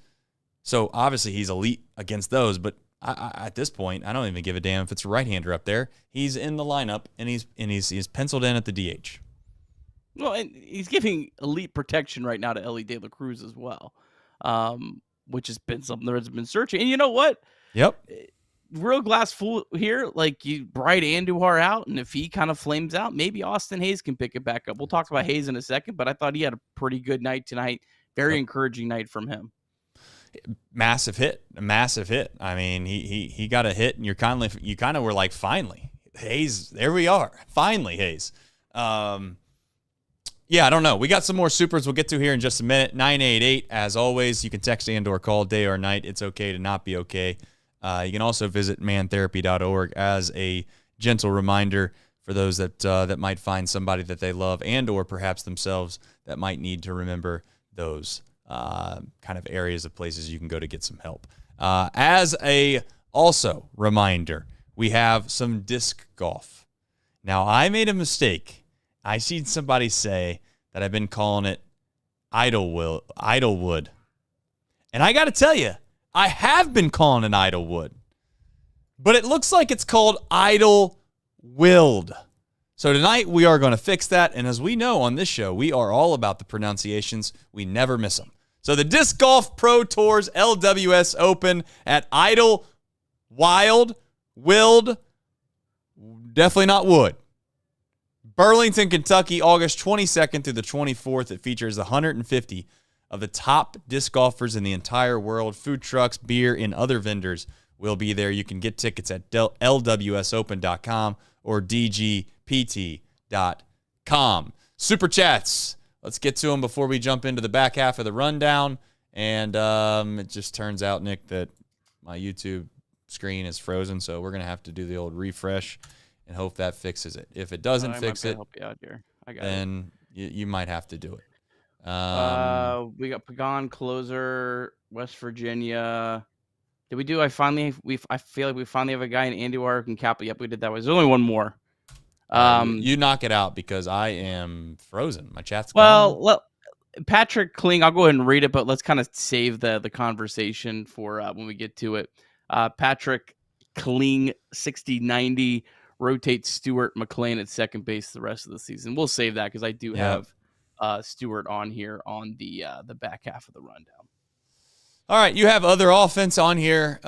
So obviously he's elite against those, but at this point, I don't even give a damn if it's a right-hander up there. He's in the lineup, and he's penciled in at the DH. Well, and he's giving elite protection right now to Ellie De La Cruz as well. Which has been something the Reds have been searching. And you know what? Yep. Real glass full here. Like, you bright Andujar out, and if he kind of flames out, maybe Austin Hayes can pick it back up. We'll talk about Hayes in a second, but I thought he had a pretty good night tonight. Very encouraging night from him. Massive hit. I mean, he got a hit, and you kind of were like, finally, Hayes. There we are. Finally, Hayes. Yeah, I don't know. We got some more supers we'll get to here in just a minute. 988, as always. You can text and/or call day or night. It's okay to not be okay. You can also visit mantherapy.org as a gentle reminder for those that might find somebody that they love and/or perhaps themselves that might need to remember those kind of areas of places you can go to get some help. As a also reminder, we have some disc golf. Now, I made a mistake. I seen somebody say that I've been calling it Idlewood. And I got to tell you, I have been calling it Idlewood. But it looks like it's called Idlewild. So tonight we are going to fix that. And as we know on this show, we are all about the pronunciations. We never miss them. So the Disc Golf Pro Tours LWS Open at Idlewild. Definitely not Wood. Burlington, Kentucky, August 22nd through the 24th. It features 150 of the top disc golfers in the entire world. Food trucks, beer, and other vendors will be there. You can get tickets at lwsopen.com or dgpt.com. Super chats. Let's get to them before we jump into the back half of the rundown. And it just turns out, Nick, that my YouTube screen is frozen, so we're going to have to do the old refresh and hope that fixes it. If it doesn't fix it, help you out here. then you might have to do it. We got Pagan, closer, West Virginia. Did we do? I feel like we finally have a guy in Andujar who can cap it. Yep, we did that. There's only one more. You knock it out because I am frozen. My chat's gone. Well, Patrick Kling, I'll go ahead and read it, but let's kind of save the conversation for when we get to it. Patrick Kling, 60-90. Rotate Stuart McLean at second base the rest of the season. We'll save that because I do have Stuart on here on the back half of the rundown. All right, you have other offense on here,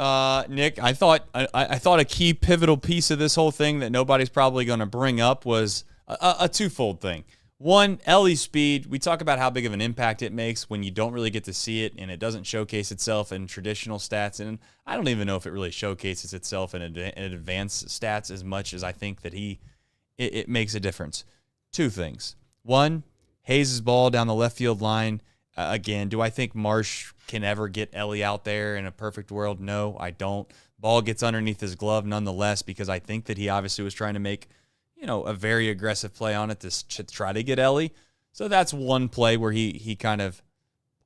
Nick. I thought a key pivotal piece of this whole thing that nobody's probably going to bring up was a twofold thing. One, Ellie's speed. We talk about how big of an impact it makes when you don't really get to see it and it doesn't showcase itself in traditional stats. And I don't even know if it really showcases itself in advanced stats as much as I think that it makes a difference. Two things. One, Hayes' ball down the left field line. Again, do I think Marsh can ever get Ellie out there in a perfect world? No, I don't. Ball gets underneath his glove nonetheless because I think that he obviously was trying to make a very aggressive play on it to try to get Ellie. So that's one play where he kind of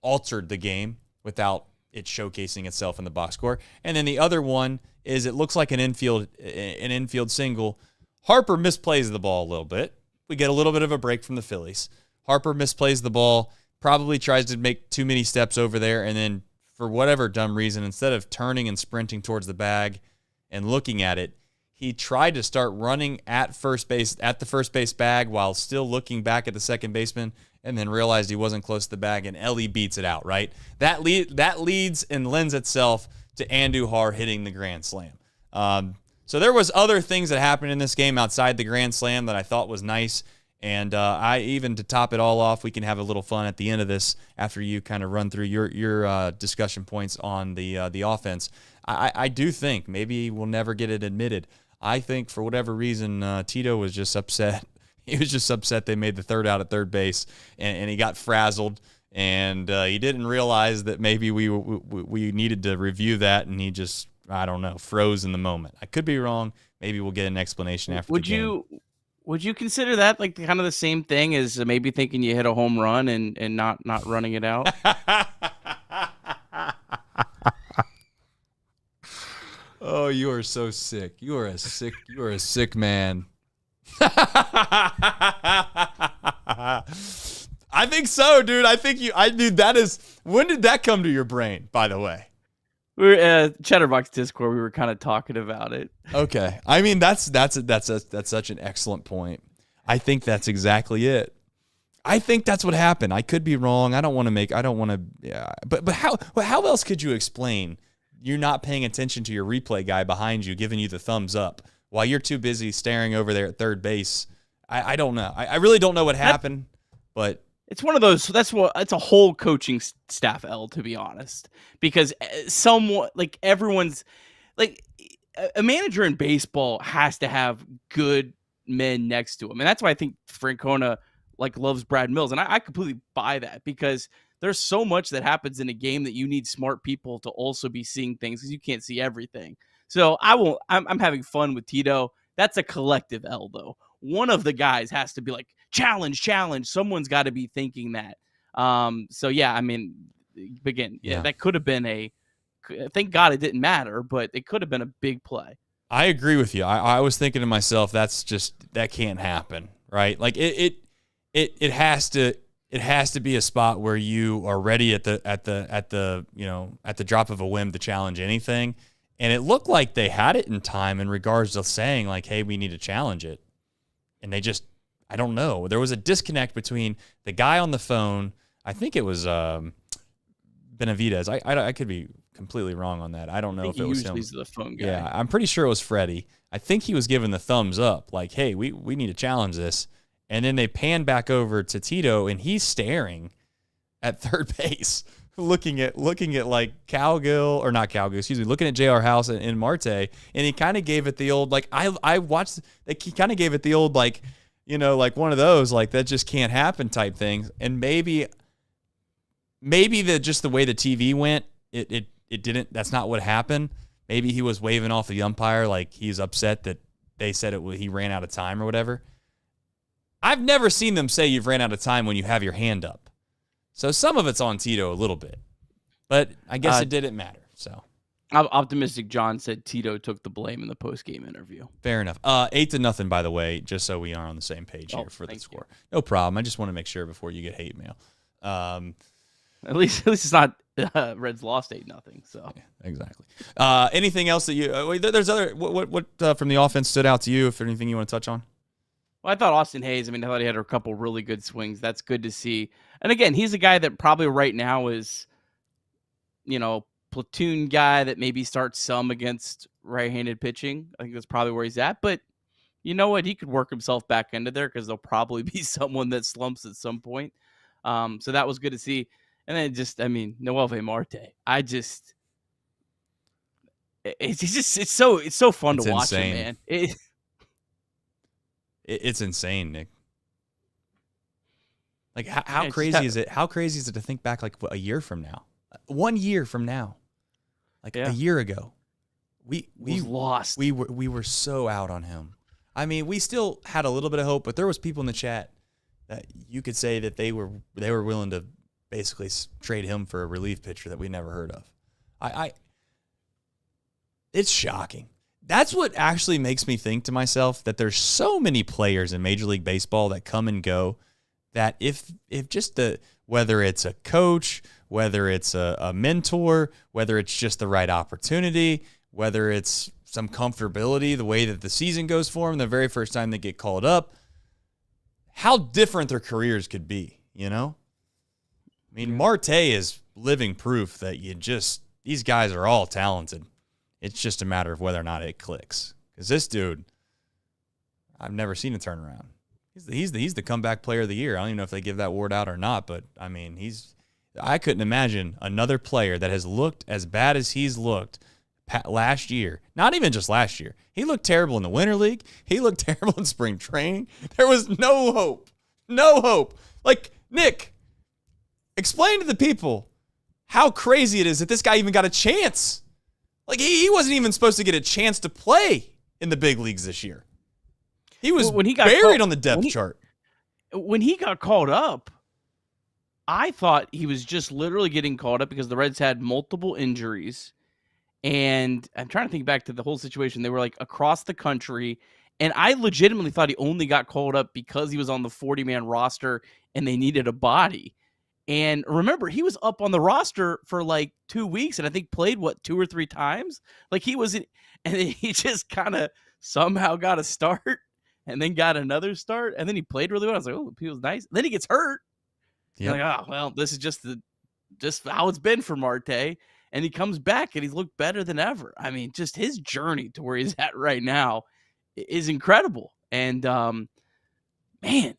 altered the game without it showcasing itself in the box score. And then the other one is it looks like an infield single. Harper misplays the ball a little bit. We get a little bit of a break from the Phillies. Harper misplays the ball, probably tries to make too many steps over there, and then for whatever dumb reason, instead of turning and sprinting towards the bag and looking at it, he tried to start running at the first base bag while still looking back at the second baseman, and then realized he wasn't close to the bag, and Ellie beats it out, right? That leads and lends itself to Andujar hitting the grand slam. So there was other things that happened in this game outside the grand slam that I thought was nice. And I even, to top it all off, we can have a little fun at the end of this after you kind of run through your discussion points on the offense. I do think maybe we'll never get it admitted. I think for whatever reason, Tito was just upset. He was just upset they made the third out at third base, and he got frazzled. And he didn't realize that maybe we needed to review that, and he just, I don't know, froze in the moment. I could be wrong. Maybe we'll get an explanation after the game. Would you consider that like kind of the same thing as maybe thinking you hit a home run and not running it out? Oh, you are so sick. You are a sick man. I think so, dude. Dude, that is, when did that come to your brain, by the way? We're Chatterbox Discord. We were kind of talking about it. Okay. I mean, that's such an excellent point. I think that's exactly it. I think that's what happened. I could be wrong. Yeah. But how else could you explain you're not paying attention to your replay guy behind you giving you the thumbs up while you're too busy staring over there at third base? I don't know. I really don't know what happened, but it's one of those. It's a whole coaching staff L, to be honest, because everyone's like a manager in baseball has to have good men next to him, and that's why I think Francona loves Brad Mills, and I completely buy that because there's so much that happens in a game that you need smart people to also be seeing things because you can't see everything. So I'm having fun with Tito. That's a collective L though. One of the guys has to be like, challenge. Someone's got to be thinking that. So yeah, I mean, again, that could have been thank God it didn't matter, but it could have been a big play. I agree with you. I was thinking to myself, that can't happen, right? Like it has to be a spot where you are ready at the drop of a whim to challenge anything. And it looked like they had it in time in regards to saying like, hey, we need to challenge it. And they just, I don't know. There was a disconnect between the guy on the phone. I think it was Benavidez. I could be completely wrong on that. I don't know if it was him. He's the phone guy. Yeah, I'm pretty sure it was Freddie. I think he was giving the thumbs up, like, hey, we need to challenge this. And then they pan back over to Tito, and he's staring at third base, looking at like looking at J.R. House and Marte, and he kind of gave it the old, like, I watched, like, he kind of gave it the old, like, like one of those, like, that just can't happen type things. And maybe just the way the TV went, it didn't, that's not what happened. Maybe he was waving off the umpire like he's upset that they said he ran out of time or whatever. I've never seen them say you've ran out of time when you have your hand up. So some of it's on Tito a little bit, but I guess it didn't matter. So Optimistic John said Tito took the blame in the post-game interview. Fair enough. 8-0, by the way, just so we are on the same page here for the score. No problem. I just want to make sure before you get hate mail. At least it's not Reds lost 8-0. So yeah, exactly. Anything else that you? There's other. What from the offense stood out to you? If there's anything you want to touch on? Well, I thought Austin Hayes. I thought he had a couple really good swings. That's good to see. And again, he's a guy that probably right now is, platoon guy that maybe starts some against right-handed pitching. I think that's probably where he's at. But you know what? He could work himself back into there because there'll probably be someone that slumps at some point. So that was good to see. And then Noelve Marte. It's so fun to watch him, man. It's insane, Nick. Like how crazy is it? How crazy is it to think back like a year from now, 1 year from now, like a year ago, we lost. We were so out on him. I mean, we still had a little bit of hope, but there was people in the chat that you could say that they were willing to basically trade him for a relief pitcher that we never heard of. It's shocking. That's what actually makes me think to myself that there's so many players in Major League Baseball that come and go that if just whether it's a coach, whether it's a mentor, whether it's just the right opportunity, whether it's some comfortability, the way that the season goes for them, the very first time they get called up, how different their careers could be, Marte is living proof that these guys are all talented. It's just a matter of whether or not it clicks. Because this dude, I've never seen a turnaround. He's the comeback player of the year. I don't even know if they give that award out or not, but I mean, I couldn't imagine another player that has looked as bad as he's looked last year. Not even just last year. He looked terrible in the Winter League. He looked terrible in spring training. There was no hope. No hope. Like, Nick, explain to the people how crazy it is that this guy even got a chance. Like, he wasn't even supposed to get a chance to play in the big leagues this year. He was buried on the depth chart. When he got called up, I thought he was just literally getting called up because the Reds had multiple injuries. And I'm trying to think back to the whole situation. They were like across the country. And I legitimately thought he only got called up because he was on the 40-man roster and they needed a body. And remember, he was up on the roster for like 2 weeks and I think played, 2 or 3 times? Like he was, and then he just kind of somehow got a start and then got another start. And then he played really well. I was like, oh, he was nice. And then he gets hurt. Yep. Like, oh, well, this is just how it's been for Marte. And he comes back and he's looked better than ever. I mean, just his journey to where he's at right now is incredible. And, man,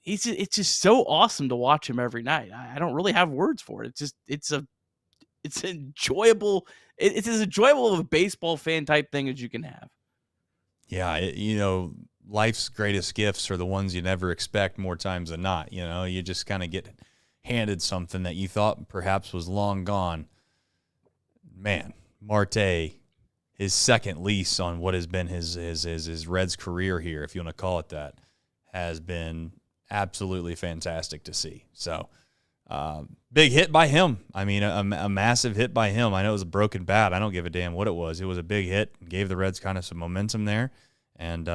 it's just so awesome to watch him every night. I don't really have words for it. It's enjoyable. It's as enjoyable of a baseball fan type thing as you can have. Yeah. Life's greatest gifts are the ones you never expect more times than not. You just kind of get handed something that you thought perhaps was long gone. Man, Marte, his second lease on what has been his Reds career here, if you want to call it that, has been absolutely fantastic to see. So, big hit by him. I mean, a massive hit by him. I know it was a broken bat. I don't give a damn what it was. It was a big hit. Gave the Reds kind of some momentum there. And,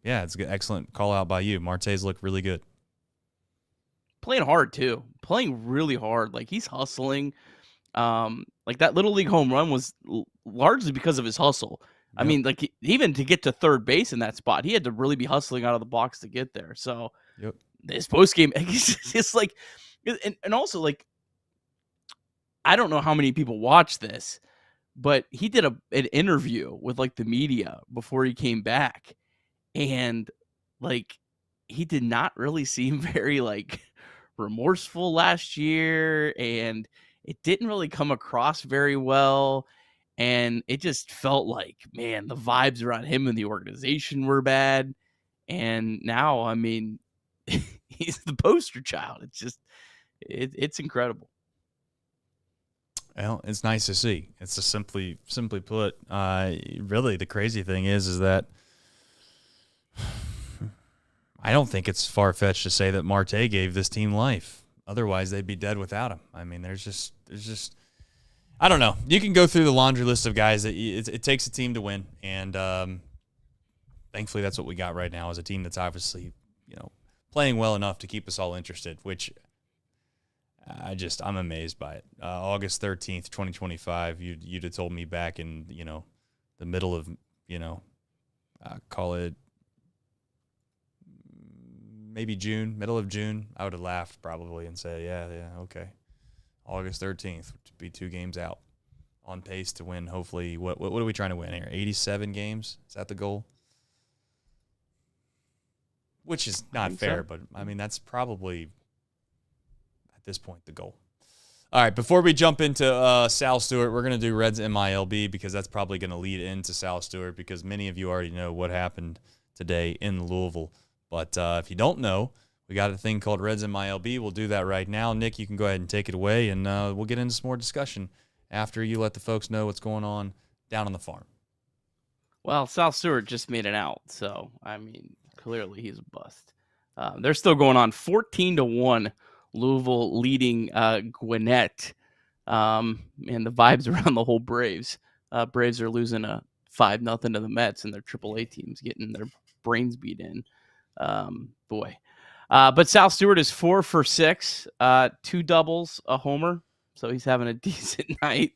it's an excellent call out by you. Marte's looked really good. Playing hard, too. Playing really hard. Like, he's hustling. Like, that Little League home run was largely because of his hustle. Yep. I mean, like, even to get to third base in that spot, he had to really be hustling out of the box to get there. So, yep. His postgame, it's like, and also, like, I don't know how many people watch this, but he did an interview with, like, the media before he came back. And, like, he did not really seem very, like, remorseful last year. And it didn't really come across very well. And it just felt like, man, the vibes around him and the organization were bad. And now, I mean, he's the poster child. It's just, it's incredible. Well, it's nice to see. It's just simply put. Really, the crazy thing is that I don't think it's far-fetched to say that Marte gave this team life. Otherwise, they'd be dead without him. I mean, there's just, I don't know. You can go through the laundry list of guys that it takes a team to win, and thankfully, that's what we got right now is a team that's obviously, playing well enough to keep us all interested. Which I'm amazed by it. August 13th, 2025. You'd have told me back in the middle of call it maybe June, middle of June, I would have laughed probably and said, yeah, okay. August 13th to be 2 games out, on pace to win. Hopefully, what are we trying to win here? 87 games? Is that the goal? Which is not fair, but I mean that's probably at this point the goal. All right, before we jump into Sal Stewart, we're going to do Reds MILB because that's probably going to lead into Sal Stewart because many of you already know what happened today in Louisville. But if you don't know, we got a thing called Reds MILB. We'll do that right now. Nick, you can go ahead and take it away, and we'll get into some more discussion after you let the folks know what's going on down on the farm. Well, Sal Stewart just made it out, so, I mean, clearly he's a bust. They're still going on 14-1, Louisville leading Gwinnett, and the vibes around the whole Braves. Braves are losing 5-0 to the Mets, and their AAA team's getting their brains beat in. But Sal Stewart is 4 for 6, 2 doubles, a homer. So he's having a decent night.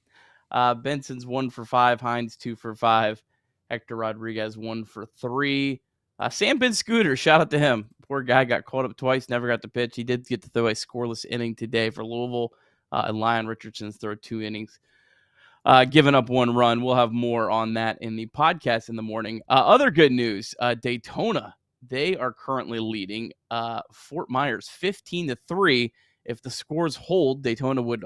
Benson's 1 for 5, Hines 2 for 5, Hector Rodriguez 1 for 3. Sam Ben Scooter, shout out to him. Poor guy got called up twice, never got to pitch. He did get to throw a scoreless inning today for Louisville. And Lyon Richardson's throw 2 innings. giving up 1 run. We'll have more on that in the podcast in the morning. Other good news, Daytona, they are currently leading Fort Myers 15-3. If the scores hold, Daytona would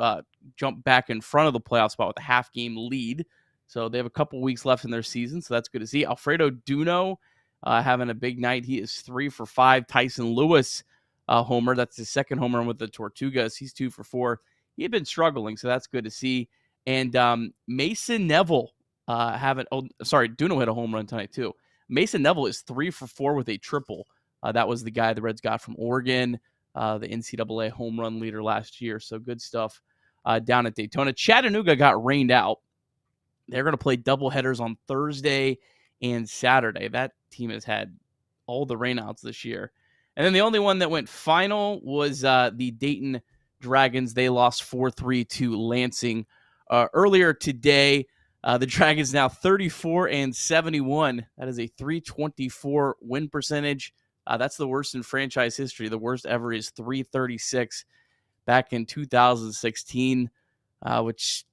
jump back in front of the playoff spot with a half-game lead. So they have a couple weeks left in their season, so that's good to see. Alfredo Duno having a big night. He is 3 for 5. Tyson Lewis homer. That's his second home run with the Tortugas. He's 2 for 4. He had been struggling, so that's good to see. And Mason Neville Duno hit a home run tonight too. Mason Neville is 3 for 4 with a triple. That was the guy the Reds got from Oregon, the NCAA home run leader last year. So good stuff down at Daytona. Chattanooga got rained out. They're going to play doubleheaders on Thursday and Saturday. That team has had all the rainouts this year. And then the only one that went final was the Dayton Dragons. They lost 4-3 to Lansing earlier today. The Dragons now 34-71. That is a .324 win percentage. That's the worst in franchise history. The worst ever is .336 back in 2016, which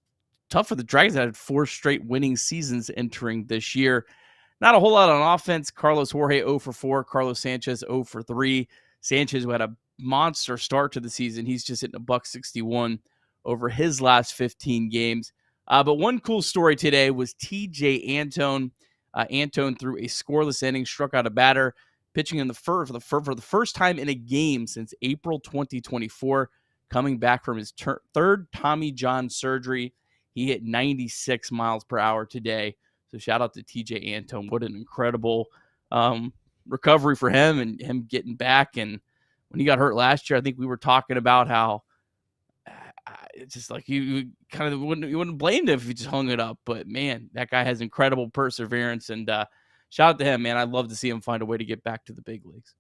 tough for the Dragons that had 4 straight winning seasons entering this year. Not a whole lot on offense. Carlos Jorge 0 for 4. Carlos Sanchez 0 for 3. Sanchez, who had a monster start to the season, he's just hitting a $161 over his last 15 games. But one cool story today was TJ Antone. Antone threw a scoreless inning, struck out a batter, pitching in for the first time in a game since April 2024, coming back from his third Tommy John surgery. He hit 96 miles per hour today. So shout out to TJ Antone. What an incredible recovery for him and him getting back. And when he got hurt last year, I think we were talking about how it's just like you wouldn't blame him if he just hung it up. But man, that guy has incredible perseverance, and shout out to him, man. I'd love to see him find a way to get back to the big leagues.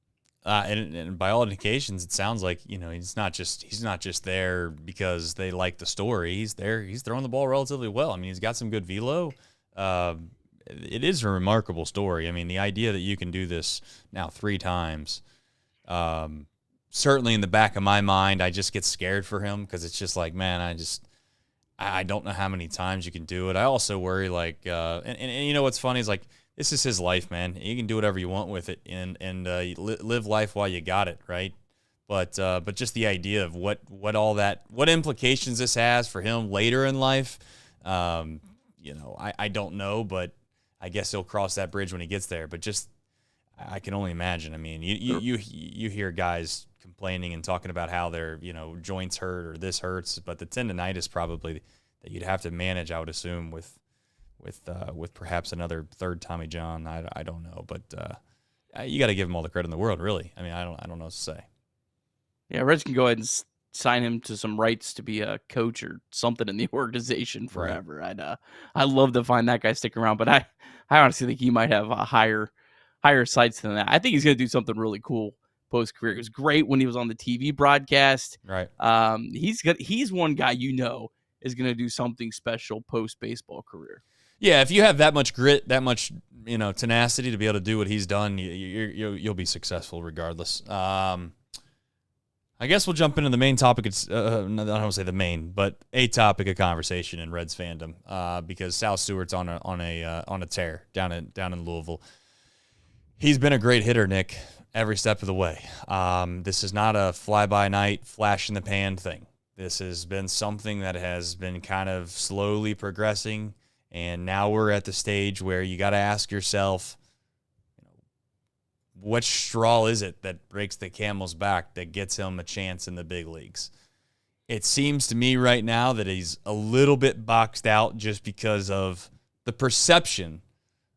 And by all indications, it sounds like he's not just there because they like the story. He's there. He's throwing the ball relatively well. I mean, he's got some good velo. It is a remarkable story. I mean, the idea that you can do this now 3 times. Certainly in the back of my mind, I just get scared for him because it's just like, man, I don't know how many times you can do it. I also worry, like, and you know what's funny is, like, this is his life, man. You can do whatever you want with it and live life while you got it, right? But just the idea of what implications this has for him later in life, I don't know, but I guess he'll cross that bridge when he gets there. But just I can only imagine. I mean, you hear guys complaining and talking about how their joints hurt or this hurts, but the tendonitis probably that you'd have to manage, I would assume, with perhaps another third Tommy John. I don't know, but you got to give him all the credit in the world, really. I mean, I don't know what to say. Yeah, Reds can go ahead and sign him to some rights to be a coach or something in the organization forever. Right. I'd love to find that guy stick around, but I honestly think he might have a higher sights than that. I think he's going to do something really cool post-career. It was great when he was on the TV broadcast. Right. He's one guy is going to do something special post-baseball career. Yeah, if you have that much grit, that much tenacity to be able to do what he's done, you'll be successful regardless. I guess we'll jump into the main topic. It's I don't want to say the main, but a topic of conversation in Reds fandom because Sal Stewart's on a tear down in Louisville. He's been a great hitter, Nick, every step of the way. This is not a fly-by-night, flash-in-the-pan thing. This has been something that has been kind of slowly progressing, and now we're at the stage where you got to ask yourself, what straw is it that breaks the camel's back that gets him a chance in the big leagues? It seems to me right now that he's a little bit boxed out just because of the perception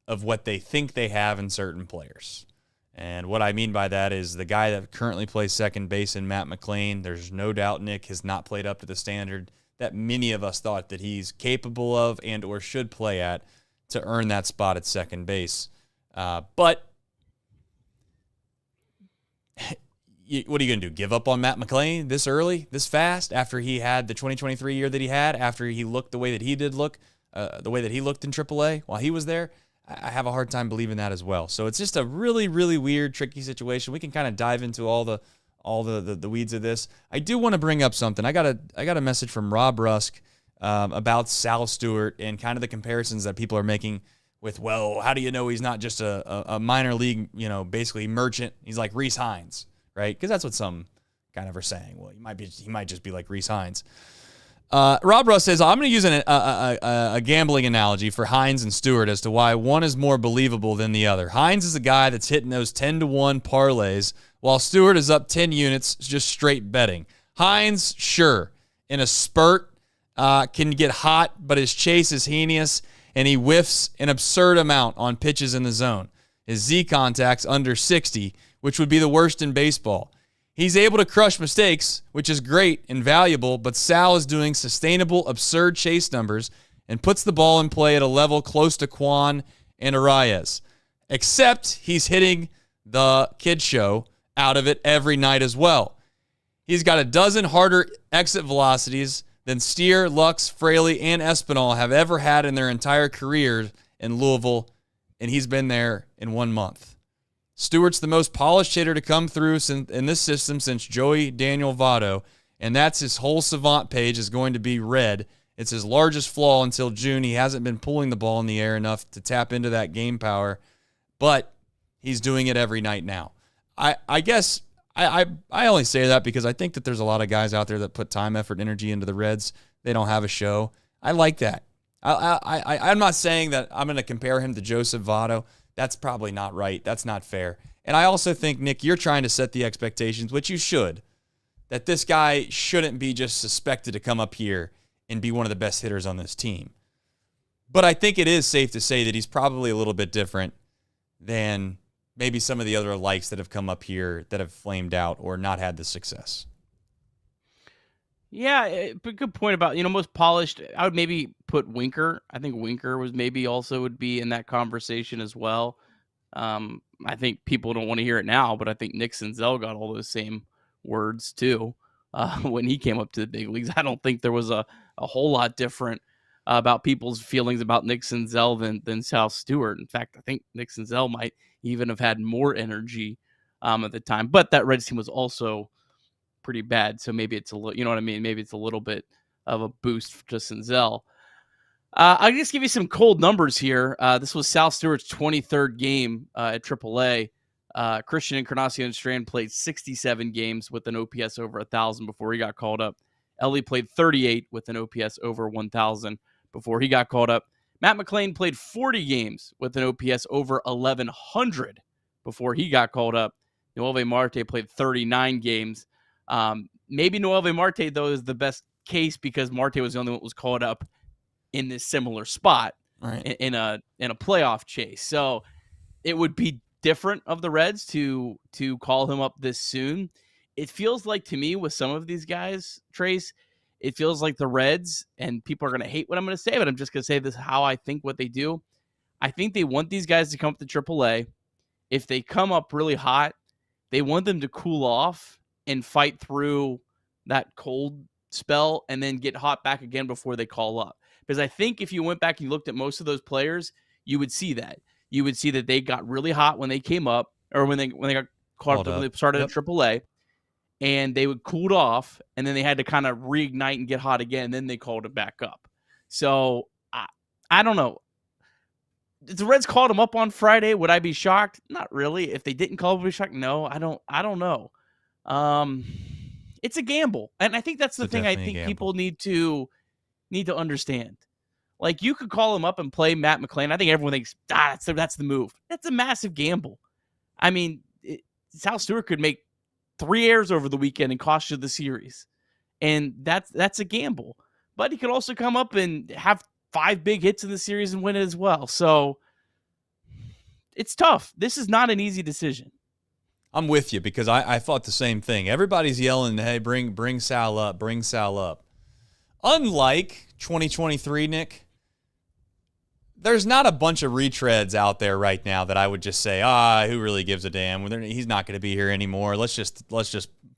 of what they think they have in certain players. And what I mean by that is the guy that currently plays second base in Matt McLain, there's no doubt Nick has not played up to the standard that many of us thought that he's capable of and or should play at to earn that spot at second base. But what are you going to do? Give up on Matt McLain this early, this fast, after he had the 2023 year that he had, after he looked the way that he did look, the way that he looked in AAA while he was there? I have a hard time believing that as well. So it's just a really, really weird, tricky situation. We can kind of dive into all the weeds of this. I do want to bring up something. I got a message from Rob Rusk about Sal Stewart and kind of the comparisons that people are making with, well, how do you know he's not just a minor league, basically merchant? He's like Rhys Hines, right? Because that's what some kind of are saying. Well, he might just be like Rhys Hines. Rob Russ says, I'm going to use a gambling analogy for Hines and Stewart as to why one is more believable than the other. Hines is a guy that's hitting those 10-to-1 parlays, while Stewart is up 10 units, just straight betting. Hines, sure, in a spurt, can get hot, but his chase is heinous, and he whiffs an absurd amount on pitches in the zone. His Z contact's under 60, which would be the worst in baseball. He's able to crush mistakes, which is great and valuable, but Sal is doing sustainable, absurd chase numbers and puts the ball in play at a level close to Kwan and Arias. Except he's hitting the kid show out of it every night as well. He's got a dozen harder exit velocities than Steer, Lux, Fraley, and Espinal have ever had in their entire career in Louisville, and he's been there in 1 month. Stewart's the most polished hitter to come through in this system since Joey Daniel Votto, and that's his whole Savant page is going to be red. It's his largest flaw until June. He hasn't been pulling the ball in the air enough to tap into that game power, but he's doing it every night now. I guess I only say that because I think that there's a lot of guys out there that put time, effort, energy into the Reds. They don't have a show. I like that. I'm not saying that I'm going to compare him to Joseph Votto. That's probably not right. That's not fair. And I also think, Nick, you're trying to set the expectations, which you should, that this guy shouldn't be just suspected to come up here and be one of the best hitters on this team. But I think it is safe to say that he's probably a little bit different than maybe some of the other likes that have come up here that have flamed out or not had the success. Yeah, but good point about, most polished. I would maybe put Winker. I think Winker would be in that conversation as well. I think people don't want to hear it now, but I think Nick Senzel got all those same words too when he came up to the big leagues. I don't think there was a whole lot different about people's feelings about Nick Senzel than Sal Stewart. In fact, I think Nick Senzel might even have had more energy at the time. But that Reds team was also pretty bad, so maybe it's a little, maybe it's a little bit of a boost to Senzel. I'll just give you some cold numbers here. This was Sal Stewart's 23rd game at AAA. Christian Encarnacion Strand played 67 games with an OPS over 1,000 before he got called up. Ellie played 38 with an OPS over 1,000 before he got called up. Matt McClain played 40 games with an OPS over 1,100 before he got called up. Noelvi Marte played 39 games. Maybe Noelvi Marte, though, is the best case because Marte was the only one that was called up in this similar spot, right, in a playoff chase. So it would be different of the Reds to call him up this soon. It feels like to me with some of these guys, Trace, it feels like the Reds, and people are going to hate what I'm going to say, but I'm just going to say this how I think what they do. I think they want these guys to come up to AAA. If they come up really hot, they want them to cool off and fight through that cold spell and then get hot back again before they call up. Because I think if you went back and you looked at most of those players, you would see that. You would see that they got really hot when they came up, or when they got caught up, when they started at AAA, and they would cooled off, and then they had to kind of reignite and get hot again, and then they called it back up. So I don't know. If the Reds called him up on Friday, would I be shocked? Not really. If they didn't call him, I'd be shocked. No, I don't know. It's a gamble, and I think that's the thing. I think people need to understand. Like, you could call him up and play Matt McClain. I think everyone thinks that's the move. That's a massive gamble. I mean, Sal Stewart could make 3 errors over the weekend and cost you the series, and that's a gamble. But he could also come up and have 5 big hits in the series and win it as well. So it's tough. This is not an easy decision. I'm with you because I thought the same thing. Everybody's yelling, hey, bring Sal up, bring Sal up. Unlike 2023, Nick, there's not a bunch of retreads out there right now that I would just say, who really gives a damn? He's not going to be here anymore. Let's just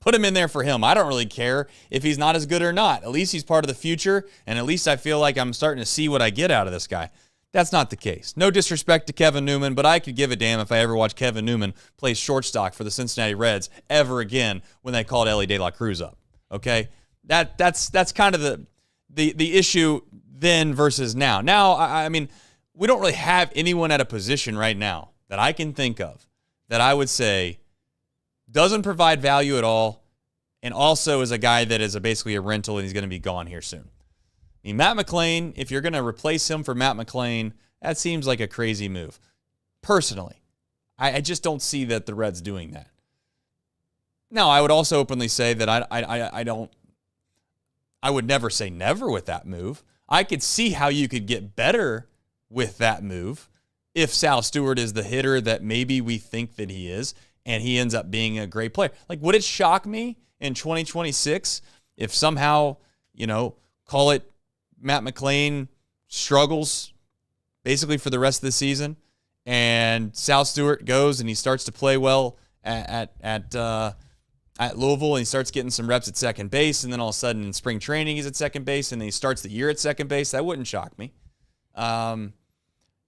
put him in there for him. I don't really care if he's not as good or not. At least he's part of the future, and at least I feel like I'm starting to see what I get out of this guy. That's not the case. No disrespect to Kevin Newman, but I could give a damn if I ever watch Kevin Newman play shortstop for the Cincinnati Reds ever again when they called Ellie De La Cruz up. Okay? That's kind of the issue then versus now. Now, I mean, we don't really have anyone at a position right now that I can think of that I would say doesn't provide value at all and also is a guy that is basically a rental and he's going to be gone here soon. I mean, Matt McLain, if you're going to replace him for Matt McLain, that seems like a crazy move. Personally, I just don't see that the Reds doing that. Now, I would also openly say that I would never say never with that move. I could see how you could get better with that move if Sal Stewart is the hitter that maybe we think that he is and he ends up being a great player. Like, would it shock me in 2026 if somehow, call it Matt McLain struggles basically for the rest of the season and Sal Stewart goes and he starts to play well at Louisville and he starts getting some reps at second base, and then all of a sudden in spring training he's at second base and then he starts the year at second base? That wouldn't shock me.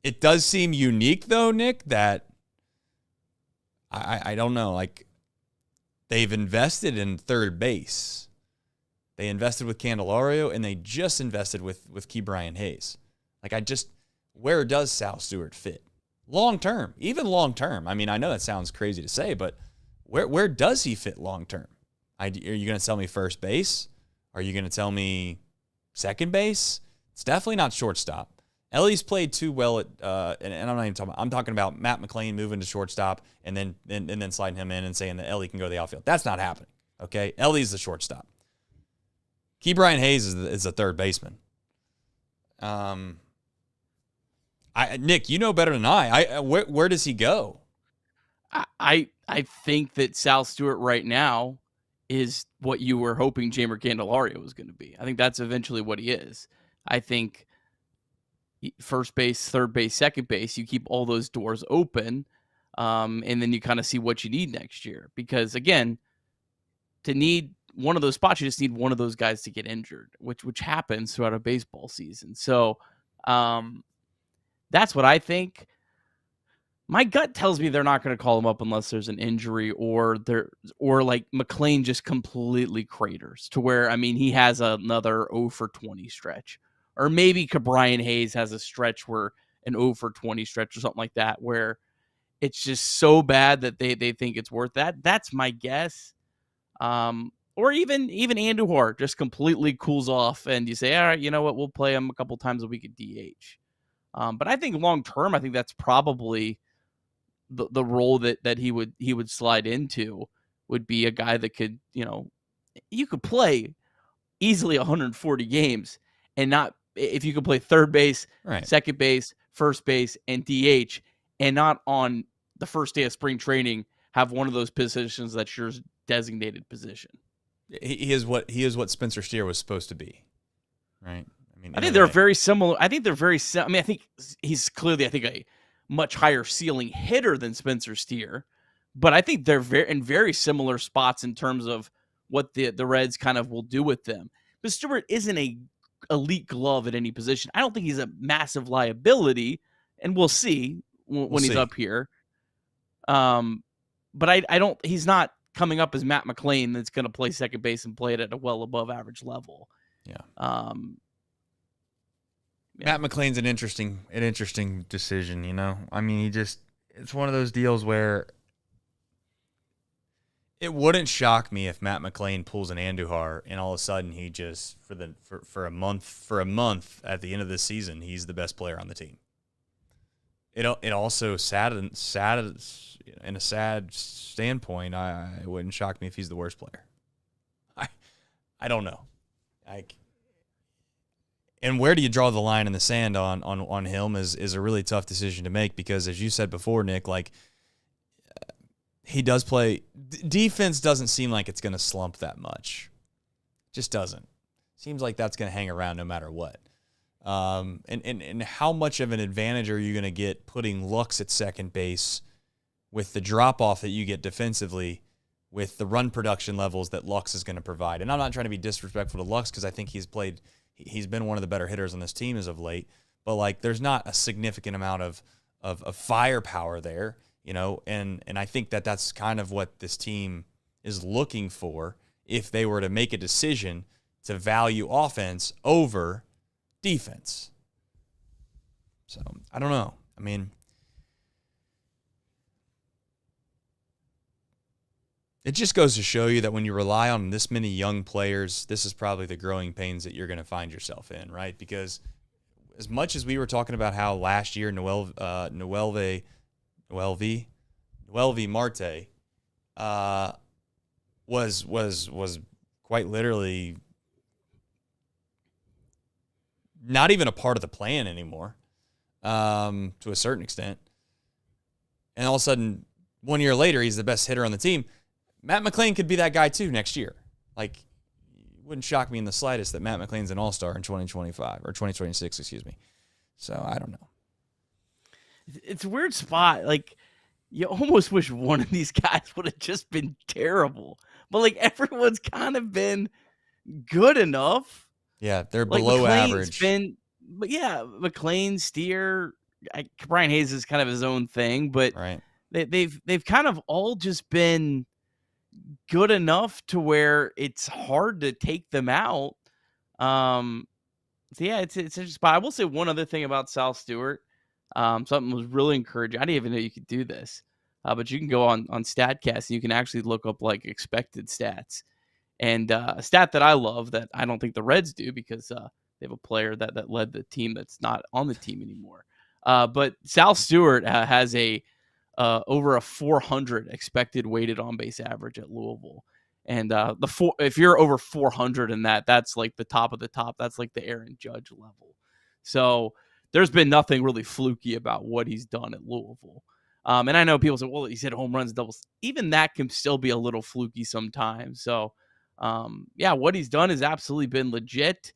It does seem unique though, Nick, that I don't know, like they've invested in third base. They invested with Candelario and they just invested with Ke'Bryan Hayes. Like, where does Sal Stewart fit? Long term, even long term. I mean, I know that sounds crazy to say, but where does he fit long term? Are you going to tell me first base? Are you going to tell me second base? It's definitely not shortstop. Ellie's played too well at, and I'm not even talking about. I'm talking about Matt McLain moving to shortstop and then sliding him in and saying that Ellie can go to the outfield. That's not happening. Okay, Ellie's the shortstop. Ke'Bryan Hayes is the third baseman. Nick, you know better than I. Where does he go? I think that Sal Stewart right now is what you were hoping Jeimer Candelario was going to be. I think that's eventually what he is. I think first base, third base, second base, you keep all those doors open, and then you kind of see what you need next year. Because, again, to need one of those spots, you just need one of those guys to get injured, which happens throughout a baseball season. So that's what I think. My gut tells me they're not going to call him up unless there's an injury or like McLain just completely craters to where, I mean, he has another 0 for 20 stretch, or maybe Ke'Bryan Hayes has a stretch where an 0 for 20 stretch or something like that, where it's just so bad that they think it's worth that. That's my guess. Or even Andujar just completely cools off and you say, all right, you know what? We'll play him a couple times a week at DH. But I think long term, I think that's probably the role that he would slide into, would be a guy that could, you could play easily 140 games and not, if you could play third base, right, second base, first base, and DH, and not on the first day of spring training have one of those positions that's your designated position. He is what Spencer Steer was supposed to be, right? I think they're very similar. I think he's clearly, a much higher ceiling hitter than Spencer Steer, but I think they're in very similar spots in terms of what the Reds kind of will do with them. But Stewart isn't a elite glove at any position. I don't think he's a massive liability, and we'll see when he's up here. But I don't. He's not coming up as Matt McLain that's going to play second base and play it at a well above average level. Yeah. Yeah. Matt McLain's an interesting decision, I mean, it's one of those deals where it wouldn't shock me if Matt McLain pulls an Andujar and all of a sudden he just for a month at the end of the season, he's the best player on the team. It also in a sad standpoint, it wouldn't shock me if he's the worst player. I don't know. And where do you draw the line in the sand on him is a really tough decision to make, because as you said before, Nick, like he does play defense, doesn't seem like it's going to slump that much. Just doesn't. Seems like that's going to hang around no matter what. And how much of an advantage are you going to get putting Lux at second base with the drop off that you get defensively with the run production levels that Lux is going to provide? And I'm not trying to be disrespectful to Lux, because I think he's been one of the better hitters on this team as of late, but like there's not a significant amount of firepower there, and I think that's kind of what this team is looking for if they were to make a decision to value offense over defense. So, I don't know. I mean, it just goes to show you that when you rely on this many young players, this is probably the growing pains that you're going to find yourself in, right? Because as much as we were talking about how last year Noelvi Marte was quite literally not even a part of the plan anymore, to a certain extent. And all of a sudden, 1 year later, he's the best hitter on the team. Matt McLain could be that guy too next year. Like, it wouldn't shock me in the slightest that Matt McLain's an all-star in 2025 or 2026, excuse me. So I don't know. It's a weird spot. Like, you almost wish one of these guys would have just been terrible. But, like, everyone's kind of been good enough. Yeah, they're Like, below McLean's average. But yeah, McLean, Steer, Brian Hayes is kind of his own thing, but Right. they've kind of all just been good enough to where it's hard to take them out. So yeah, it's interesting. But I will say one other thing about Sal Stewart. Something was really encouraging. I didn't even know you could do this, but you can go on StatCast and you can actually look up like expected stats. And a stat that I love that I don't think the Reds do because they have a player that led the team that's not on the team anymore. But Sal Stewart has a over a 400 expected weighted on base average at Louisville. And if you're over 400 in that's like the top of the top. That's like the Aaron Judge level. So there's been nothing really fluky about what he's done at Louisville. And I know people say, well, he's hit home runs, doubles. Even that can still be a little fluky sometimes. So, yeah, what he's done has absolutely been legit.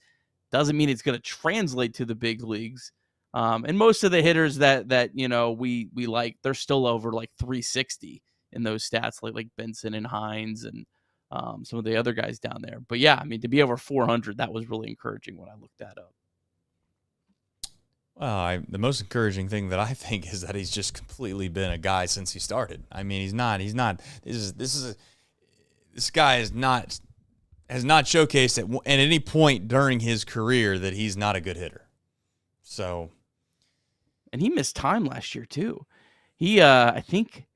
Doesn't mean it's going to translate to the big leagues. And most of the hitters that you know we like, they're still over like 360 in those stats, like Benson and Hines and some of the other guys down there. But yeah, I mean, to be over 400, that was really encouraging when I looked that up. Well, the most encouraging thing that I think is that he's just completely been a guy since he started. I mean, he's not. This guy has not showcased at any point during his career that he's not a good hitter. So, and he missed time last year too. He, I think,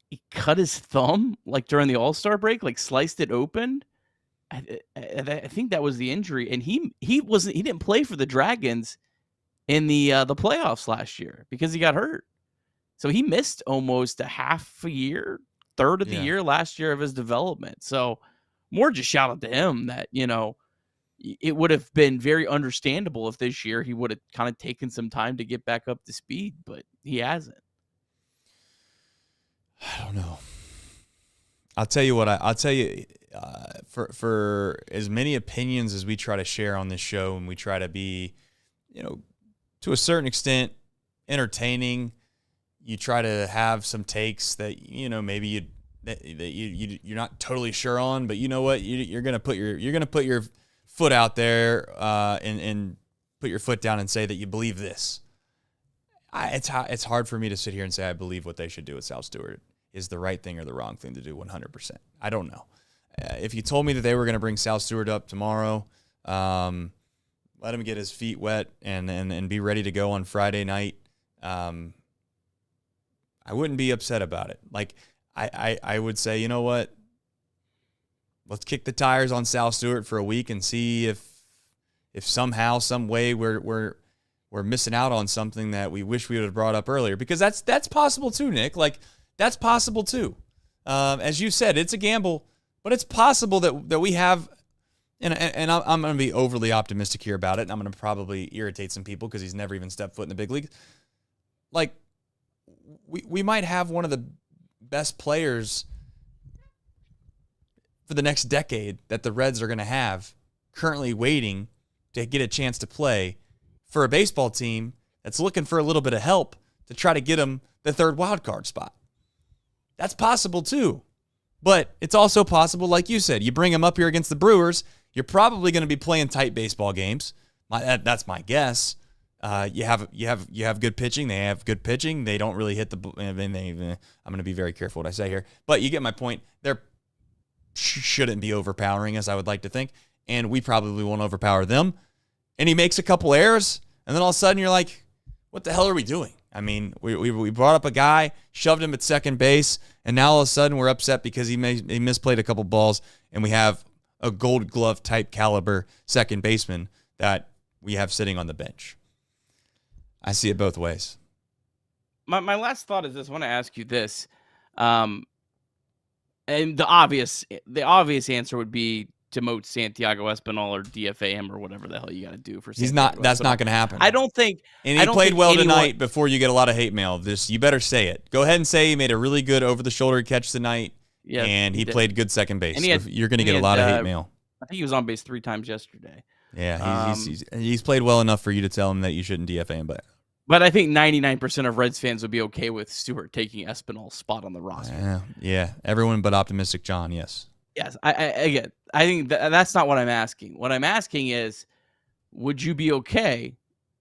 he cut his thumb like during the All-Star break, like sliced it open. I think that was the injury, and he didn't play for the Dragons in the playoffs last year because he got hurt. So he missed almost a half a year, third of the year last year of his development. So more just shout out to him that, you know, it would have been very understandable if this year he would have kind of taken some time to get back up to speed, but he hasn't. I don't know. I'll tell you for as many opinions as we try to share on this show, and we try to be, you know, to a certain extent entertaining, you try to have some takes that, you know, maybe you're not totally sure on, but you know what, you're gonna put your foot out there and put your foot down and say that you believe this. It's hard for me to sit here and say I believe what they should do with Sal Stewart is the right thing or the wrong thing to do 100%. I don't know. If you told me that they were going to bring Sal Stewart up tomorrow, let him get his feet wet and be ready to go on Friday night, I wouldn't be upset about it. Like, I would say, you know what? Let's kick the tires on Sal Stewart for a week and see if somehow, some way we're missing out on something that we wish we would have brought up earlier. Because that's possible too, Nick. Like, that's possible too. As you said, it's a gamble, but it's possible that we have. And I'm going to be overly optimistic here about it, and I'm going to probably irritate some people because he's never even stepped foot in the big league. Like, we might have one of the best players for the next decade that the Reds are going to have currently waiting to get a chance to play for a baseball team that's looking for a little bit of help to try to get them the third wild card spot. That's possible too. But it's also possible, like you said, you bring him up here against the Brewers, you're probably going to be playing tight baseball games. That's my guess. You have good pitching. They have good pitching. They don't really hit the. I'm going to be very careful what I say here, but you get my point. They shouldn't be overpowering us, I would like to think. and we probably won't overpower them. And he makes a couple errors, and then all of a sudden you're like, what the hell are we doing? I mean, we brought up a guy, shoved him at second base, and now all of a sudden we're upset because he misplayed a couple balls, and we have a Gold Glove type caliber second baseman that we have sitting on the bench. I see it both ways. My last thought is this. I want to ask you this. And the obvious answer would be demote Santiago Espinal or DFA him or whatever the hell you got to do for Santiago. That's not going to happen. I don't think. And he played well tonight before you get a lot of hate mail. You better say it. Go ahead and say he made a really good over-the-shoulder catch tonight, and he played good second base. You're going to get a lot of hate mail. I think he was on base 3 times yesterday. Yeah, he's played well enough for you to tell him that you shouldn't DFA him, But I think 99% of Reds fans would be okay with Stewart taking Espinal's spot on the roster. Yeah, everyone but Optimistic John, yes. Yes, I think that's not what I'm asking. What I'm asking is, would you be okay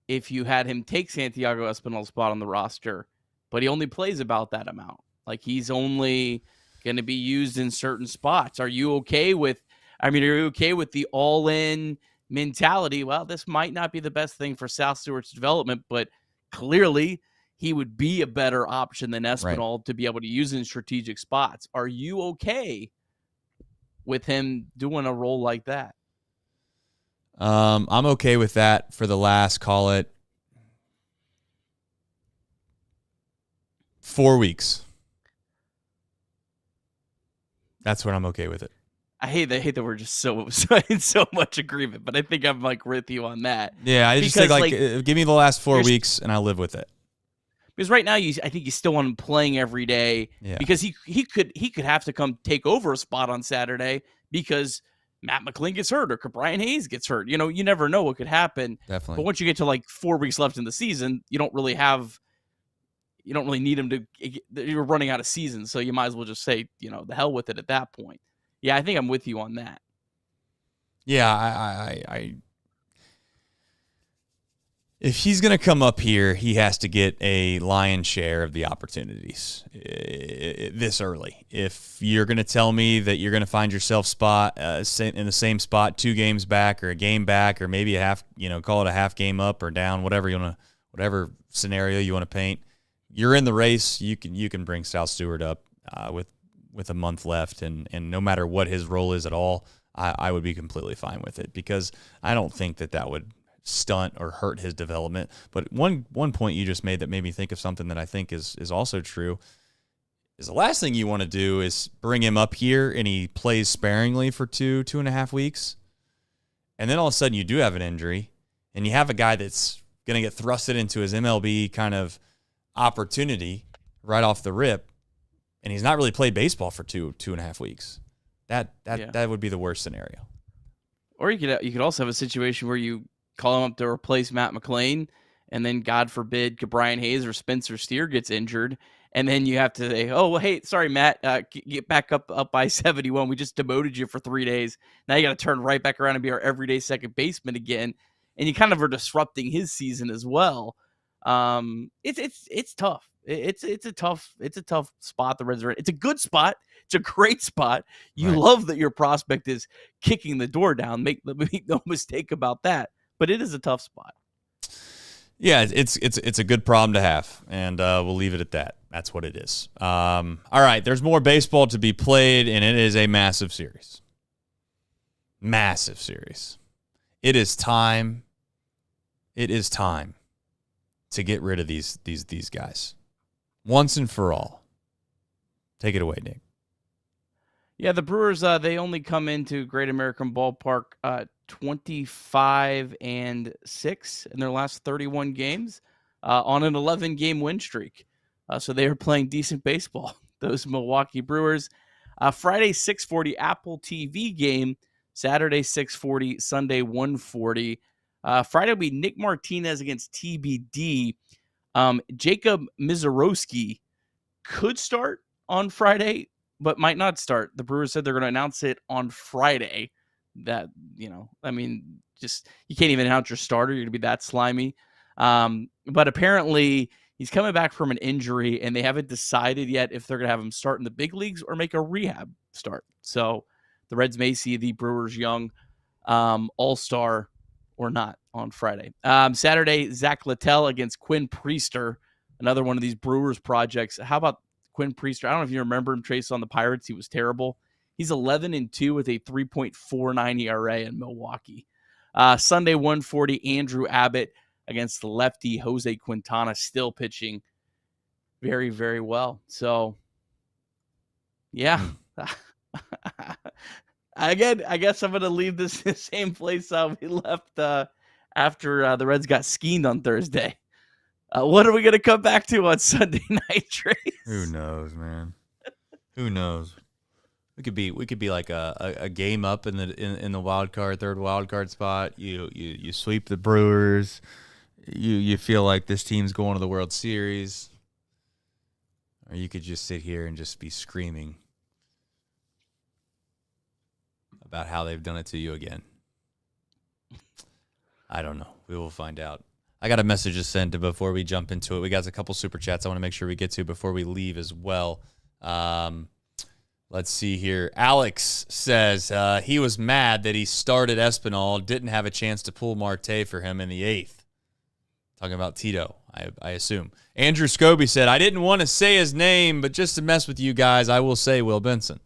if you had him take Santiago Espinal's spot on the roster, but he only plays about that amount? Like, he's only going to be used in certain spots. Are you okay with the all-in mentality? Well, this might not be the best thing for South Stewart's development, but clearly he would be a better option than Espinal to be able to use in strategic spots. Are you okay with him doing a role like that? I'm okay with that for the last, call it, 4 weeks. That's when I'm okay with it. I hate that we're just so in so much agreement, but I think I'm like with you on that. Yeah, I just think give me the last 4 weeks and I'll live with it. Because right now, I think you still want him playing every day. Yeah. Because he could have to come take over a spot on Saturday because Matt McLean gets hurt or Brian Hayes gets hurt. You know, you never know what could happen. Definitely. But once you get to like 4 weeks left in the season, you don't really need him to. You're running out of season, so you might as well just say, the hell with it at that point. Yeah, I think I'm with you on that. Yeah, I if he's going to come up here, he has to get a lion's share of the opportunities this early. If you're going to tell me that you're going to find yourself in the same spot 2 games back or a game back or maybe call it a half game up or down, whatever scenario you want to paint, you're in the race. You can bring South Stewart up with a month left, and no matter what his role is at all, I would be completely fine with it because I don't think that would stunt or hurt his development. But one point you just made that made me think of something that I think is also true is the last thing you want to do is bring him up here and he plays sparingly for 2.5 weeks, and then all of a sudden you do have an injury and you have a guy that's going to get thrusted into his MLB kind of opportunity right off the rip, and he's not really played baseball for 2.5 weeks. That would be the worst scenario. Or you could also have a situation where you call him up to replace Matt McLean, and then God forbid Brian Hayes or Spencer Steer gets injured, and then you have to say, "Oh, well, hey, sorry, Matt, get back up by 71. We just demoted you for 3 days. Now you got to turn right back around and be our everyday second baseman again." And you kind of are disrupting his season as well. It's tough. It's a tough spot the Reds are in. It's a good spot. It's a great spot. You love that your prospect is kicking the door down. Make no mistake about that. But it is a tough spot. Yeah, it's a good problem to have, and we'll leave it at that. That's what it is. All right, there's more baseball to be played, and it is a massive series. Massive series. It is time. It is time to get rid of these guys once and for all. Take it away, Nick. Yeah, the Brewers, they only come into Great American Ballpark 25-6 in their last 31 games on an 11-game win streak. So they are playing decent baseball, those Milwaukee Brewers. Friday, 6:40 Apple TV game. Saturday, 6:40. Sunday, 1:40. Friday will be Nick Martinez against TBD. Jacob Mizorowski could start on Friday, but might not start. The Brewers said they're going to announce it on Friday. That, just you can't even announce your starter. You're going to be that slimy. But apparently he's coming back from an injury, and they haven't decided yet if they're going to have him start in the big leagues or make a rehab start. So the Reds may see the Brewers young All-Star or not on Friday. Saturday, Zach Littell against Quinn Priester, another one of these Brewers projects. How about Quinn Priester? I don't know if you remember him, Trace, on the Pirates. He was terrible. He's 11-2 with a 3.49 ERA in Milwaukee. Sunday, 1:40, Andrew Abbott against the lefty Jose Quintana, still pitching very, very well. So, yeah. Again, I guess I'm going to leave this the same place we left after the Reds got skinned on Thursday. What are we going to come back to on Sunday night, Trace? Who knows, man? Who knows? We could be like a game up in the wild card, third wild card spot. You sweep the Brewers. You feel like this team's going to the World Series, or you could just sit here and just be screaming about how they've done it to you again. I don't know. We will find out. I got a message to send before we jump into it. We got a couple super chats I want to make sure we get to before we leave as well. Let's see here. Alex says he was mad that he started Espinal, didn't have a chance to pull Marte for him in the 8th. Talking about Tito, I assume. Andrew Scobie said, I didn't want to say his name, but just to mess with you guys, I will say Will Benson.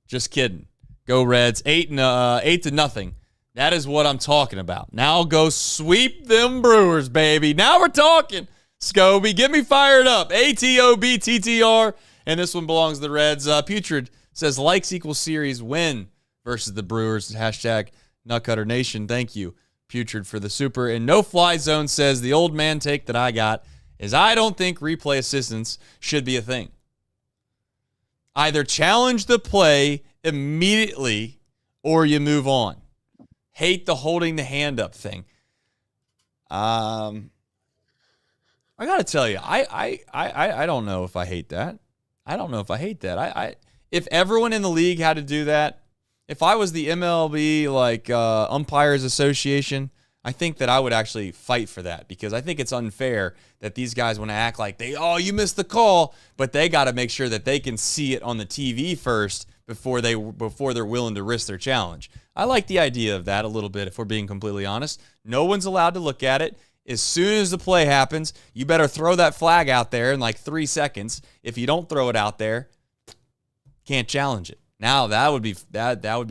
Just kidding. Go Reds, 8-0. That is what I'm talking about. Now go sweep them Brewers, baby. Now we're talking. Scobie, get me fired up. ATOBTTR. And this one belongs to the Reds. Putrid says likes equals series win versus the Brewers. Hashtag Nutcutter Nation. Thank you, Putrid, for the super. And No Fly Zone says the old man take that I got is I don't think replay assistance should be a thing. Either challenge the play immediately or you move on. Hate the holding the hand up thing. I got to tell you, I don't know if I hate that. I don't know if I hate that. If everyone in the league had to do that, if I was the MLB Umpires Association, I think that I would actually fight for that because I think it's unfair that these guys want to act like you missed the call, but they got to make sure that they can see it on the TV first before they're willing to risk their challenge. I like the idea of that a little bit, if we're being completely honest. No one's allowed to look at it. As soon as the play happens, you better throw that flag out there in like 3 seconds. If you don't throw it out there, can't challenge it. Now that would be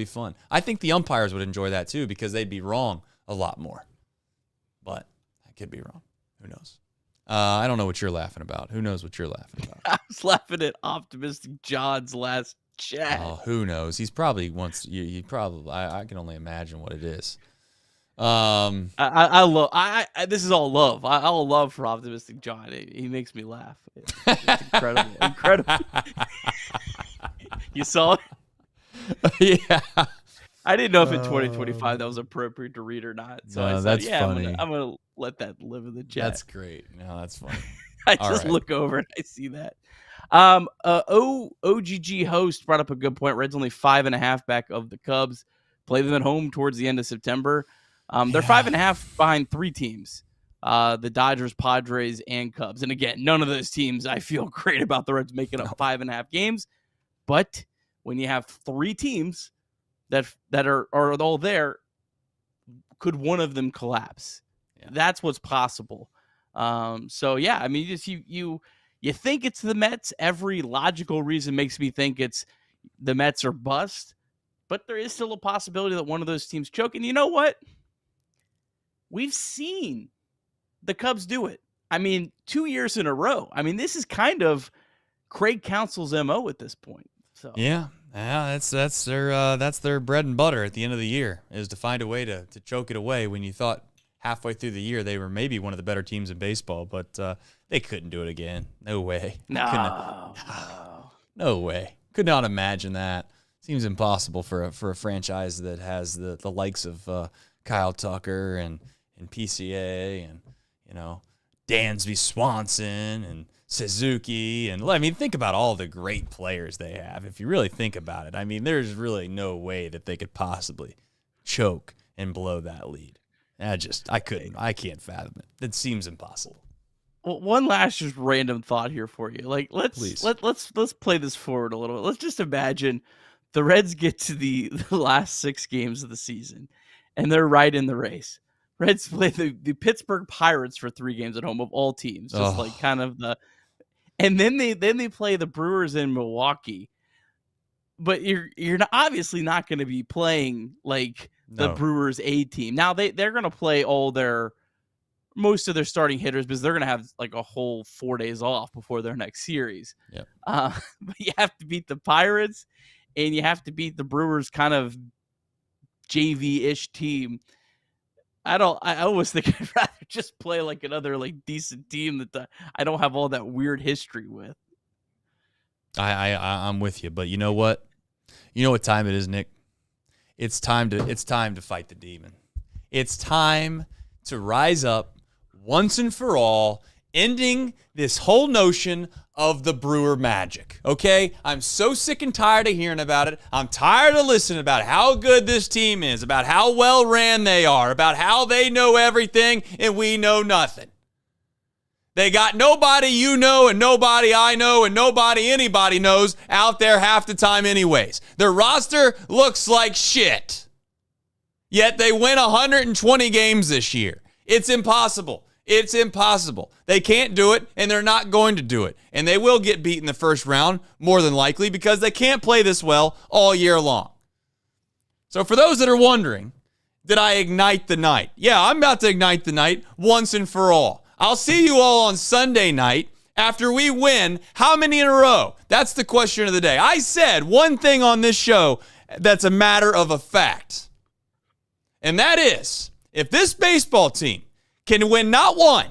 fun. I think the umpires would enjoy that too because they'd be wrong a lot more. But I could be wrong. Who knows? I don't know what you're laughing about. Who knows what you're laughing about? I was laughing at Optimistic John's last chat. Oh, who knows? He's probably wants you. Probably. I can only imagine what it is. I love. This is all love. All love for Optimistic John. He makes me laugh. It's incredible. Incredible. You saw it? Yeah. I didn't know if in 2025 that was appropriate to read or not. So I said, that's funny. I'm gonna let that live in the chat. That's great. No, that's funny. I just look over and I see that. OGG host brought up a good point. Reds only 5.5 back of the Cubs. Play them at home towards the end of September. They're 5.5 behind 3 teams. The Dodgers, Padres, and Cubs. And again, none of those teams I feel great about the Reds making up 5.5 games. But when you have 3 teams that are all there, could one of them collapse? Yeah. That's what's possible. So yeah, I mean, just you think it's the Mets. Every logical reason makes me think it's the Mets or bust. But there is still a possibility that one of those teams choke. And you know what? We've seen the Cubs do it. I mean, 2 years in a row. I mean, this is kind of Craig Counsell's MO at this point. So yeah, that's their bread and butter at the end of the year is to find a way to choke it away when you thought halfway through the year they were maybe one of the better teams in baseball, but they couldn't do it again. No way. No way. Could not imagine that. Seems impossible for a franchise that has the likes of Kyle Tucker and PCA and Dansby Swanson and Suzuki, and I mean, think about all the great players they have. If you really think about it, I mean, there's really no way that they could possibly choke and blow that lead. I can't fathom it. It seems impossible. Well, one last just random thought here for you. Like, let's play this forward a little bit. Let's just imagine the Reds get to the last 6 games of the season, and they're right in the race. Reds play the Pittsburgh Pirates for 3 games at home of all teams, just like kind of and then they play the Brewers in Milwaukee. But you're obviously not going to be playing like the Brewers A team. Now they're going to play most of their starting hitters because they're going to have like a whole 4 days off before their next series. Yep. But you have to beat the Pirates and you have to beat the Brewers kind of JV-ish team. I always think I'd rather just play like another like decent team that I don't have all that weird history with. I'm with you, but you know what? You know what time it is, Nick? It's time to fight the demon. It's time to rise up once and for all, ending this whole notion of the Brewer magic, okay? I'm so sick and tired of hearing about it. I'm tired of listening about how good this team is, about how well ran they are, about how they know everything and we know nothing. They got nobody you know and nobody I know and nobody anybody knows out there half the time anyways. Their roster looks like shit. Yet they win 120 games this year. It's impossible. It's impossible. They can't do it, and they're not going to do it. And they will get beat in the first round, more than likely, because they can't play this well all year long. So for those that are wondering, did I ignite the night? Yeah, I'm about to ignite the night once and for all. I'll see you all on Sunday night after we win how many in a row? That's the question of the day. I said one thing on this show that's a matter of a fact. And that is, if this baseball team can win not 1,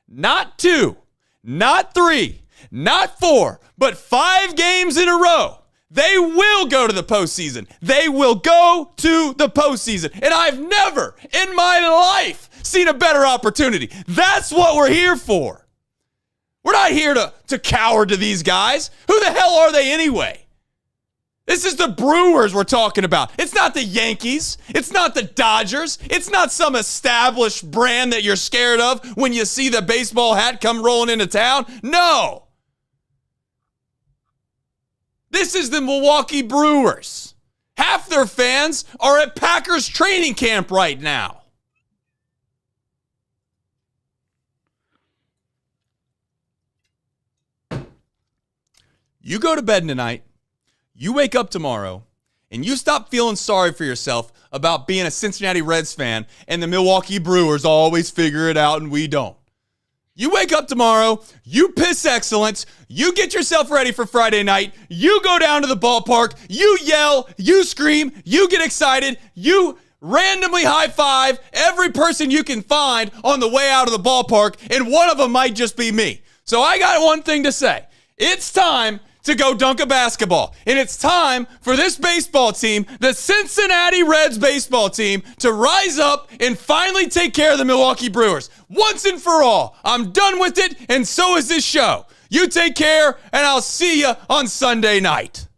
not 2, not 3, not 4, but 5 games in a row, they will go to the postseason. They will go to the postseason. And I've never in my life seen a better opportunity. That's what we're here for. We're not here to cower to these guys. Who the hell are they anyway? This is the Brewers we're talking about. It's not the Yankees. It's not the Dodgers. It's not some established brand that you're scared of when you see the baseball hat come rolling into town. No. This is the Milwaukee Brewers. Half their fans are at Packers training camp right now. You go to bed tonight, you wake up tomorrow, and you stop feeling sorry for yourself about being a Cincinnati Reds fan and the Milwaukee Brewers always figure it out and we don't. You wake up tomorrow, you piss excellence, you get yourself ready for Friday night, you go down to the ballpark, you yell, you scream, you get excited, you randomly high-five every person you can find on the way out of the ballpark, and one of them might just be me. So I got one thing to say. It's time to go dunk a basketball. And it's time for this baseball team, the Cincinnati Reds baseball team, to rise up and finally take care of the Milwaukee Brewers. Once and for all. I'm done with it, and so is this show. You take care, and I'll see you on Sunday night.